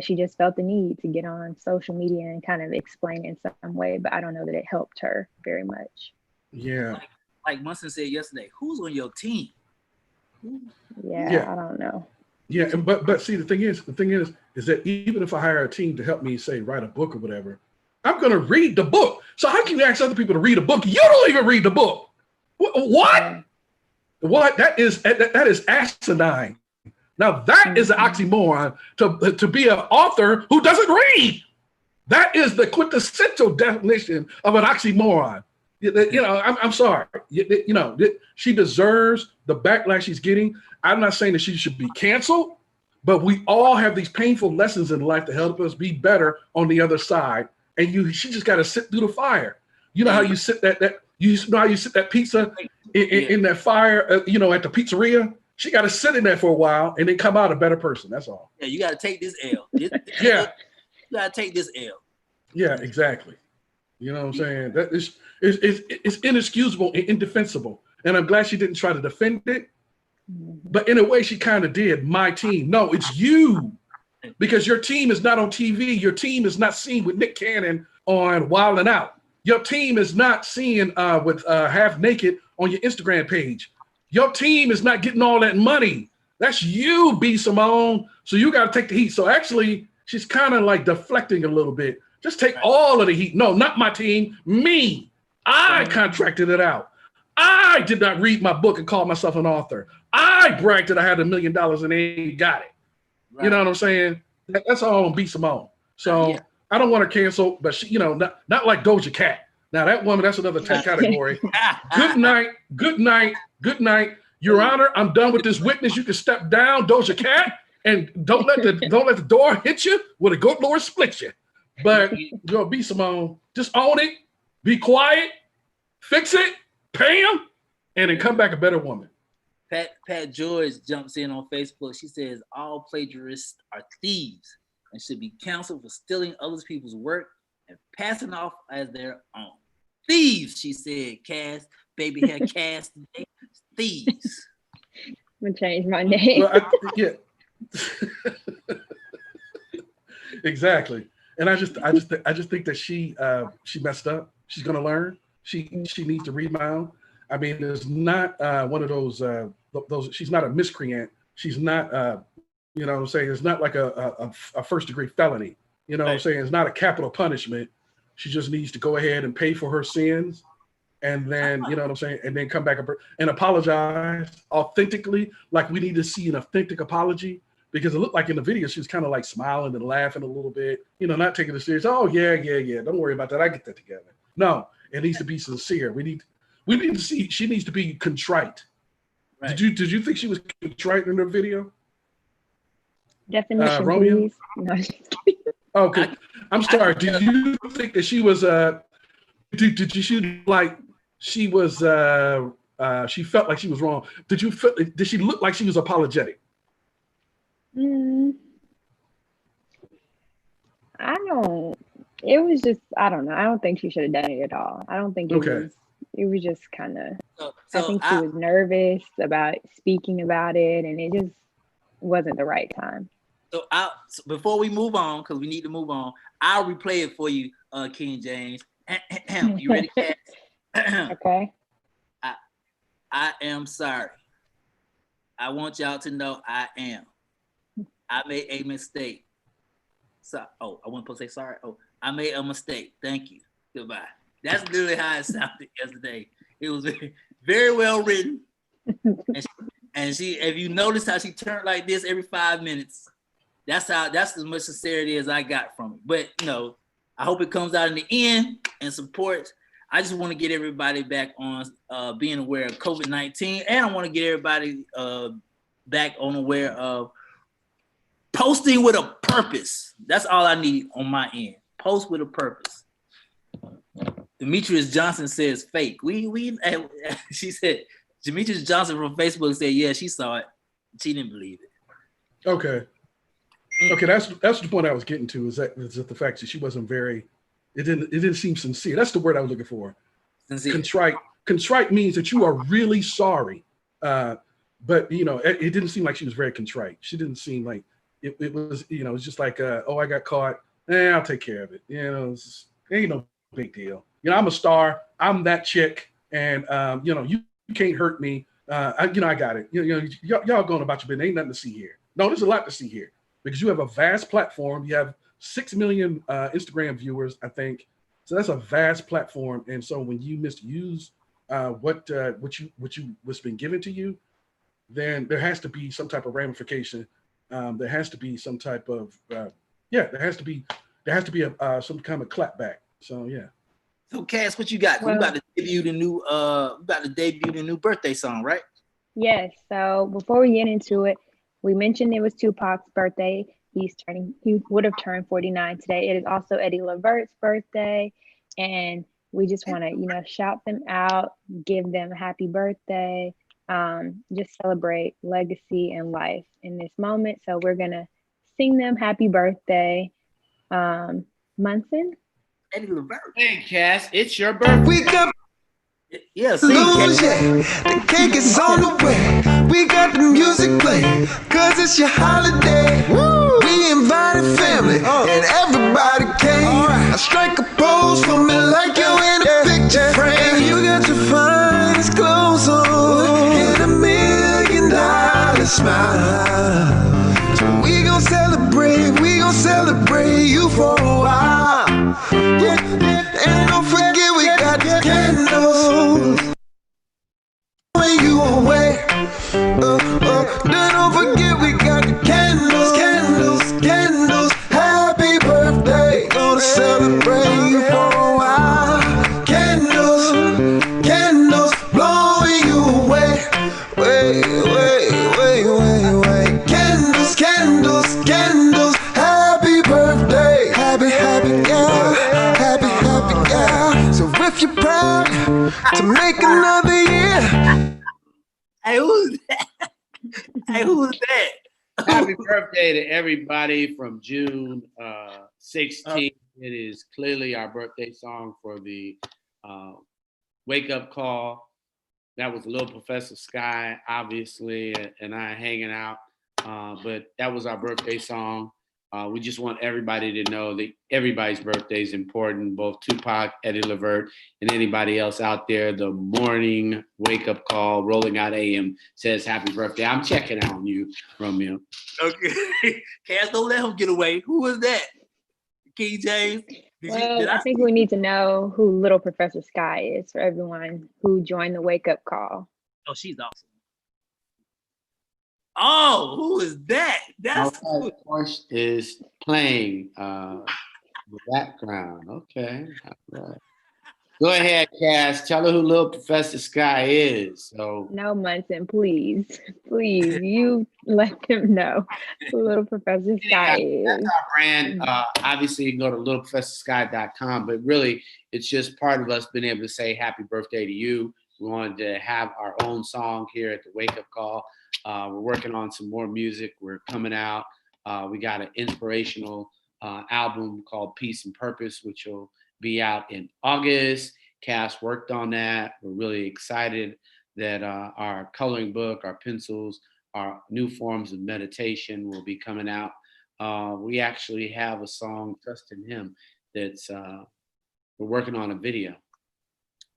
she just felt the need to get on social media and kind of explain in some way, but I don't know that it helped her very much. Yeah. Like Munson said yesterday, who's on your team? Yeah, I don't know. Yeah, but see, the thing is that even if I hire a team to help me, say, write a book or whatever, I'm going to read the book. So how can you ask other people to read a book? You don't even read the book. What? What? That is asinine. Now that is an oxymoron to be an author who doesn't read. That is the quintessential definition of an oxymoron. I'm sorry. She deserves the backlash she's getting. I'm not saying that she should be canceled, but we all have these painful lessons in life to help us be better on the other side. And she just got to sit through the fire. You know how you sit that pizza in that fire, at the pizzeria. She got to sit in there for a while and then come out a better person. That's all. Yeah, you got to take this L. You got to take this L. Yeah, exactly. You know what I'm saying? That is, it's inexcusable and indefensible. And I'm glad she didn't try to defend it. But in a way, she kind of did. My team. No, it's you. Because your team is not on TV. Your team is not seen with Nick Cannon on Wild 'N Out. Your team is not seen with half naked on your Instagram page. Your team is not getting all that money. That's you, B. Simone. So you got to take the heat. So actually, she's kind of like deflecting a little bit. Just take all of the heat. No, not my team. Me. I contracted it out. I did not read my book and call myself an author. I bragged that I had $1 million and they got it. Right. You know what I'm saying? That's all on B. Simone. So I don't want to cancel, but she, not like Doja Cat. Now that woman, that's another category. Good night. Good night. Good night. Your Honor, I'm done with this witness. You can step down, Doja Cat, and don't let the door hit you with a good Lord split you. But B. Simone, just own it, be quiet, fix it, pay him, and then come back a better woman. Pat George jumps in on Facebook. She says all plagiarists are thieves and should be counseled for stealing other people's work and passing off as their own. Thieves, she said. Cass, baby hair Cass, thieves. I'm gonna change my name. Well, exactly. And I just think that she messed up. She's gonna learn. She needs to rebound. I mean, there's not one of those. She's not a miscreant. She's not. You know what I'm saying? It's not like a first degree felony. You know what I'm saying? It's not a capital punishment. She just needs to go ahead and pay for her sins, and then, you know what I'm saying, and then come back and apologize authentically. Like, we need to see an authentic apology, because it looked like in the video she was kind of like smiling and laughing a little bit, you know, not taking it serious. Oh yeah, don't worry about that. I get that together. No, it needs to be sincere. We need to see, she needs to be contrite. Right. Did you think she was contrite in her video? Definition, please. No, just kidding. Okay, I'm sorry. Did you think that she was did you like she was she felt like she was wrong? Did she look like she was apologetic? I don't. It was just, I don't know. I don't think she should have done it at all. I don't think it was just kind of, I think she was nervous about speaking about it, and it just wasn't the right time. So before we move on, because we need to move on, I'll replay it for you, King James. You ready, Kat? Okay. I am sorry. I want y'all to know I am. I made a mistake. So, I wasn't supposed to say sorry. I made a mistake. Thank you. Goodbye. That's literally how it sounded yesterday. It was very well written. And she, if you notice how she turned like this every 5 minutes, that's as much sincerity as I got from it. But I hope it comes out in the end and supports. I just want to get everybody back on being aware of COVID-19, and I want to get everybody back on aware of posting with a purpose. That's all I need on my end. Post with a purpose. Demetrius Johnson says fake. She said, Demetrius Johnson from Facebook said, yeah, she saw it. She didn't believe it. Okay, that's the point I was getting to, is that the fact that she wasn't very, it didn't seem sincere. That's the word I was looking for. Sincere. Contrite. Contrite means that you are really sorry. But it didn't seem like she was very contrite. She didn't seem like it was, it was just like, I got caught. I'll take care of it. It ain't no big deal. I'm a star. I'm that chick, and you can't hurt me. I got it. Y'all going about your business. Ain't nothing to see here. No, there's a lot to see here, because you have a vast platform. You have 6 million Instagram viewers, I think. So that's a vast platform. And so when you misuse what's been given to you, then there has to be some type of ramification. There has to be some type of there has to be some kind of clapback. So yeah. So Cass, what you got? We about to debut the new birthday song, right? Yes. So before we get into it, we mentioned it was Tupac's birthday. He would have turned 49 today. It is also Eddie Levert's birthday, and we just want to shout them out, give them a happy birthday, just celebrate legacy and life in this moment. So we're gonna sing them happy birthday. Munson. Eddie Levert. Hey, Cass, it's your birthday. We got the cake is on the way. We got the music playing, cause it's your holiday. Woo! We invited family, and everybody came. I strike a pose for me like you in a picture frame. You got your finest clothes on, and $1 million smile. So we gon' celebrate you for a while. And don't forget we got these candles. When you away, don't forget we got the candles. Happy birthday, gonna celebrate you for a while. Candles, blowing you away. Wait. Candles. Happy birthday, happy girl. So if you're proud to make another year. Hey, who's that? Happy birthday to everybody from June 16th. It is clearly our birthday song for the Wake Up Call. That was Little Professor Sky, obviously, and I hanging out. But that was our birthday song. We just want everybody to know that everybody's birthday is important, both Tupac, Eddie Levert, and anybody else out there. The morning wake-up call, Rolling Out AM, says happy birthday. I'm checking out on you, Romeo. Okay. Cass, don't let him get away. Who was that? King James. Well, I think we need to know who Little Professor Sky is for everyone who joined the wake up call. Oh, she's awesome. Oh, who is that? That's cool. Of course, is playing the background. Okay. All right. Go ahead, Cass. Tell her who Little Professor Sky is. So no, Munson, please, you let them know who Little Professor Sky is. That's our brand. Obviously, you can go to littleprofessorsky.com, but really, it's just part of us being able to say happy birthday to you. We wanted to have our own song here at the Wake Up Call. We're working on some more music. We're coming out. We got an inspirational album called Peace and Purpose, which will be out in August. Cass worked on that. We're really excited that our coloring book, our pencils, our new forms of meditation will be coming out. We actually have a song, Trust in Him, that's we're working on a video.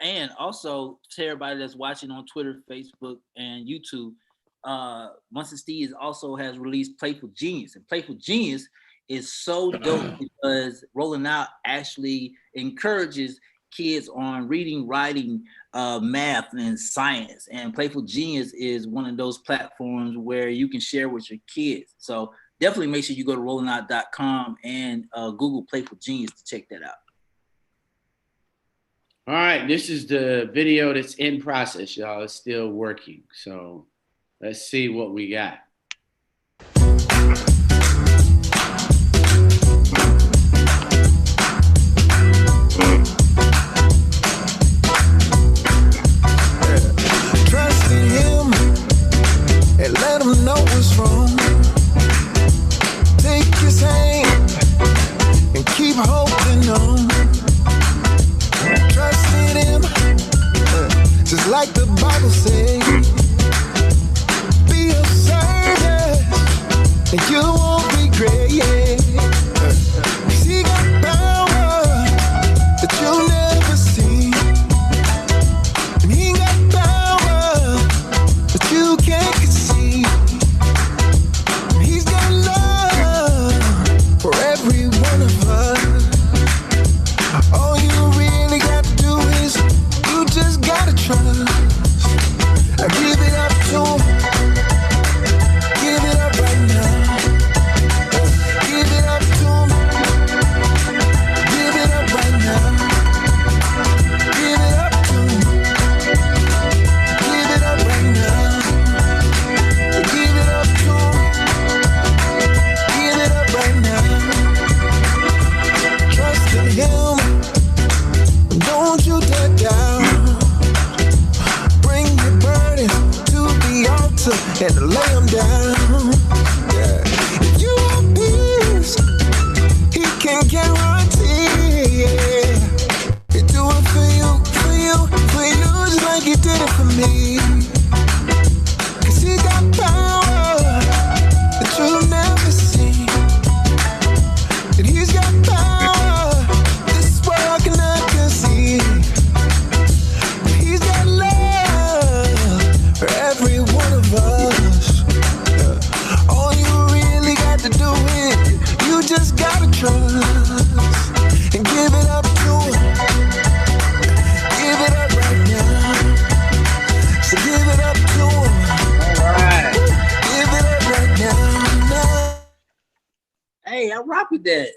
And also to everybody that's watching on Twitter, Facebook, and YouTube, Munson Steve also has released Playful Genius. And Playful Genius is so dope because Rolling Out actually encourages kids on reading, writing, math, and science. And Playful Genius is one of those platforms where you can share with your kids. So definitely make sure you go to rollingout.com and Google Playful Genius to check that out. All right, this is the video that's in process, y'all. It's still working. So let's see what we got. Trust in him and let him know what's wrong. Take his hand and keep holding on. Trust in him, just like the Bible says. Be of service and you won't regret. He got power that you'll never see. And he got power that you can't conceive. And he's got love for every one of us. All you really got to do is you just gotta trust. I give it up to him. Give it up right now. Give it up to him. Give it up right now. Give it up to him. Give it up right now. Give it up to him. Give it up right now. Trust in him. Don't you dare doubt. Bring your burden to the altar and lay them down. Yeah. If you want peace, he can guarantee. Yeah. He do it for you, just like he did it for me. 'Cause he got power that you'll never see. And he's got power this world cannot conceive. He's got love for every one of us. All you really got to do is you just gotta trust and give it up to him. Give it up right now. So give it up to him. All right. Give it up right now. Hey, I rock with that.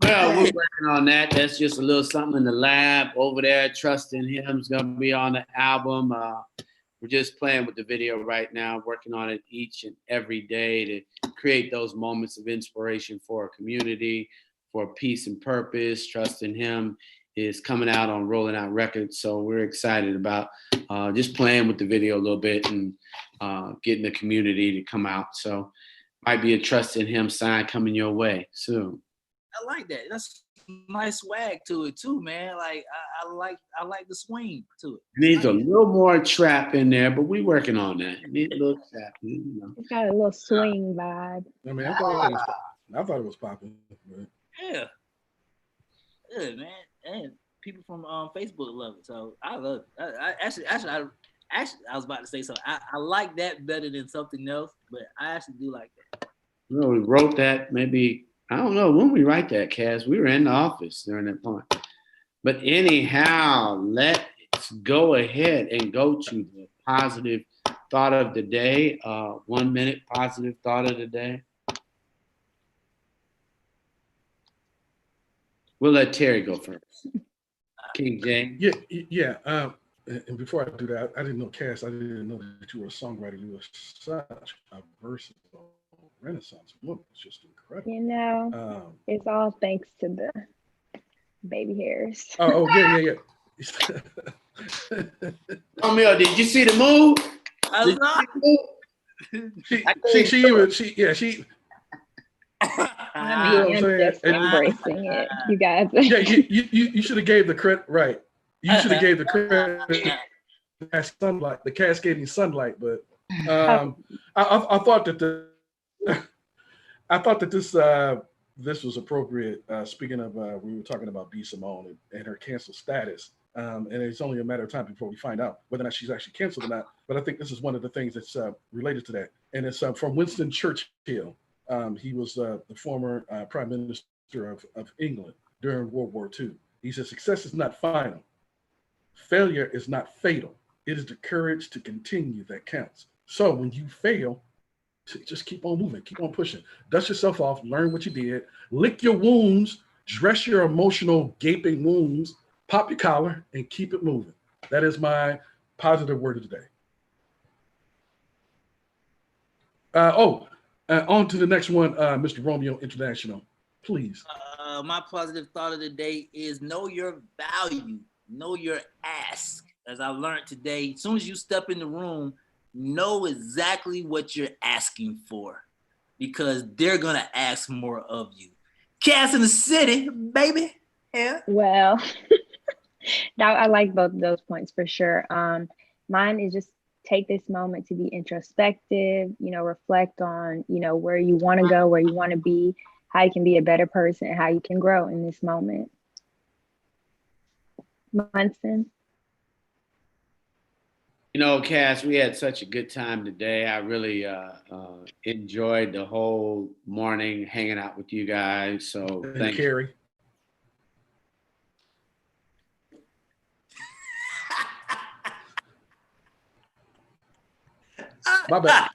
Well, we're working on that. That's just a little something in the lab over there. Trust in Him's gonna be on the album. We're just playing with the video right now, working on it each and every day to create those moments of inspiration for our community, for peace and purpose. Trust in Him is coming out on Rolling Out Records. So we're excited about just playing with the video a little bit and getting the community to come out. So might be a Trust in Him sign coming your way soon. I like that. That's nice swag to it too, man. Like I like the swing to it. It needs a little more trap in there, but we working on that. It needs a little trap, you know. It's got a little swing vibe. I mean, I thought it was popping. But... Yeah. Good, man. And people from Facebook love it. So I love it. I was about to say something. I like that better than something else, but I actually do like that. You know, we wrote that maybe, I don't know when we write that, Cass. We were in the office during that point. But anyhow, let's go ahead and go to the positive thought of the day. 1 minute positive thought of the day. We'll let Terry go first. King James. Yeah. And before I do that, I didn't know, Cass, I didn't know that you were a songwriter. You were such a versatile Renaissance woman. It's just incredible. You know, it's all thanks to the baby hairs. Yeah. Romeo, did you see the move? She I'm just embracing it, you guys. Yeah, you should have gave the credit right. You should have gave the credit the cascading sunlight, but I thought that this was appropriate. Speaking of, we were talking about B. Simone and her canceled status, and it's only a matter of time before we find out whether or not she's actually canceled or not. But I think this is one of the things that's related to that, and it's from Winston Churchill. He was the former Prime Minister of England during World War II. He said, "Success is not final. Failure is not fatal. It is the courage to continue that counts." So when you fail, just keep on moving, keep on pushing. Dust yourself off, learn what you did, lick your wounds, dress your emotional gaping wounds, pop your collar, and keep it moving. That is my positive word of the day. On to the next one, Mr. Romeo International, please. My positive thought of the day is know your value, know your ask. As I learned today, as soon as you step in the room, know exactly what you're asking for, because they're gonna ask more of you. Cass in the city, baby. Yeah. Well, I like both of those points for sure. Mine is just take this moment to be introspective, reflect on, where you want to go, where you want to be, how you can be a better person, and how you can grow in this moment. Munson. Cass, we had such a good time today. I really enjoyed the whole morning hanging out with you guys. So thank you. Carrie. My bad.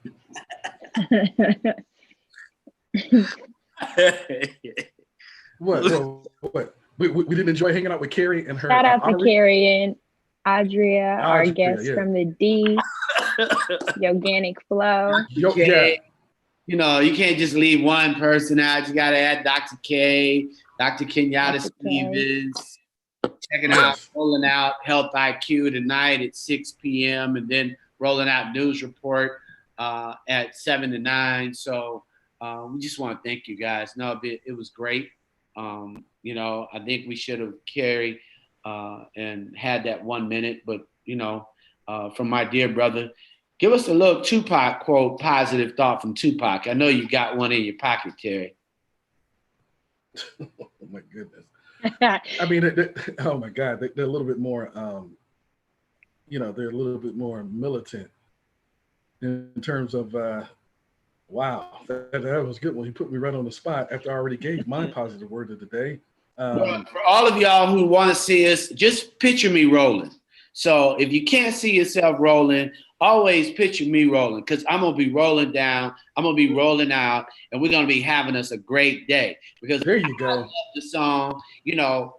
What? We didn't enjoy hanging out with Carrie and her. Shout out to Carrie and Adria, our guest from the D. Organic Flow. Yeah. You can't just leave one person out. You got to add Dr. K, Dr. Kenyatta Stevens. Checking out, rolling out Health IQ tonight at 6 p.m. and then rolling out News Report at 7 to 9. So we just want to thank you guys. No, it was great. I think we should have carried and had that 1 minute, but from my dear brother, give us a little Tupac quote, positive thought from Tupac. I know you got one in your pocket, Terry. Oh my goodness. I mean, oh my God, they're a little bit more, they're a little bit more militant in terms of, wow, that was good. Well, he put me right on the spot after I already gave my positive word of the day. Well, for all of y'all who want to see us, just picture me rolling. So if you can't see yourself rolling, always picture me rolling, because I'm going to be rolling down, I'm going to be rolling out, and we're going to be having us a great day. Because there you go. I love the song,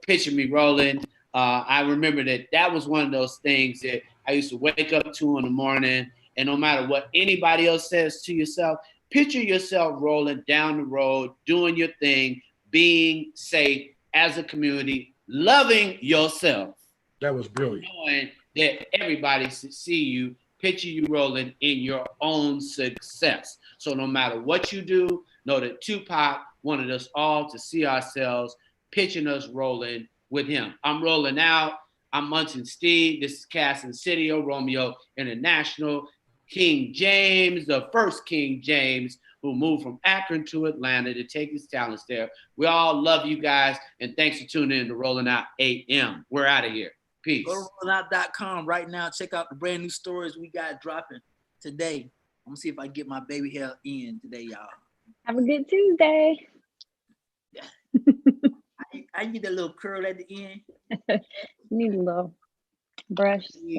picture me rolling. I remember that was one of those things that I used to wake up to in the morning, and no matter what anybody else says to yourself, picture yourself rolling down the road, doing your thing, being safe as a community, loving yourself. That was brilliant. Knowing that everybody should see you, picture you rolling in your own success. So no matter what you do, know that Tupac wanted us all to see ourselves pitching us rolling with him. I'm rolling out. I'm Munson Steve. This is Cass and City, Romeo International. King James, the first King James, who moved from Akron to Atlanta to take his talents there. We all love you guys, and thanks for tuning in to Rolling Out AM. We're out of here. Peace. Go to rollingout.com right now. Check out the brand new stories we got dropping today. I'm gonna see if I can get my baby hair in today, y'all. Have a good Tuesday. I need a little curl at the end. You need a little brush, some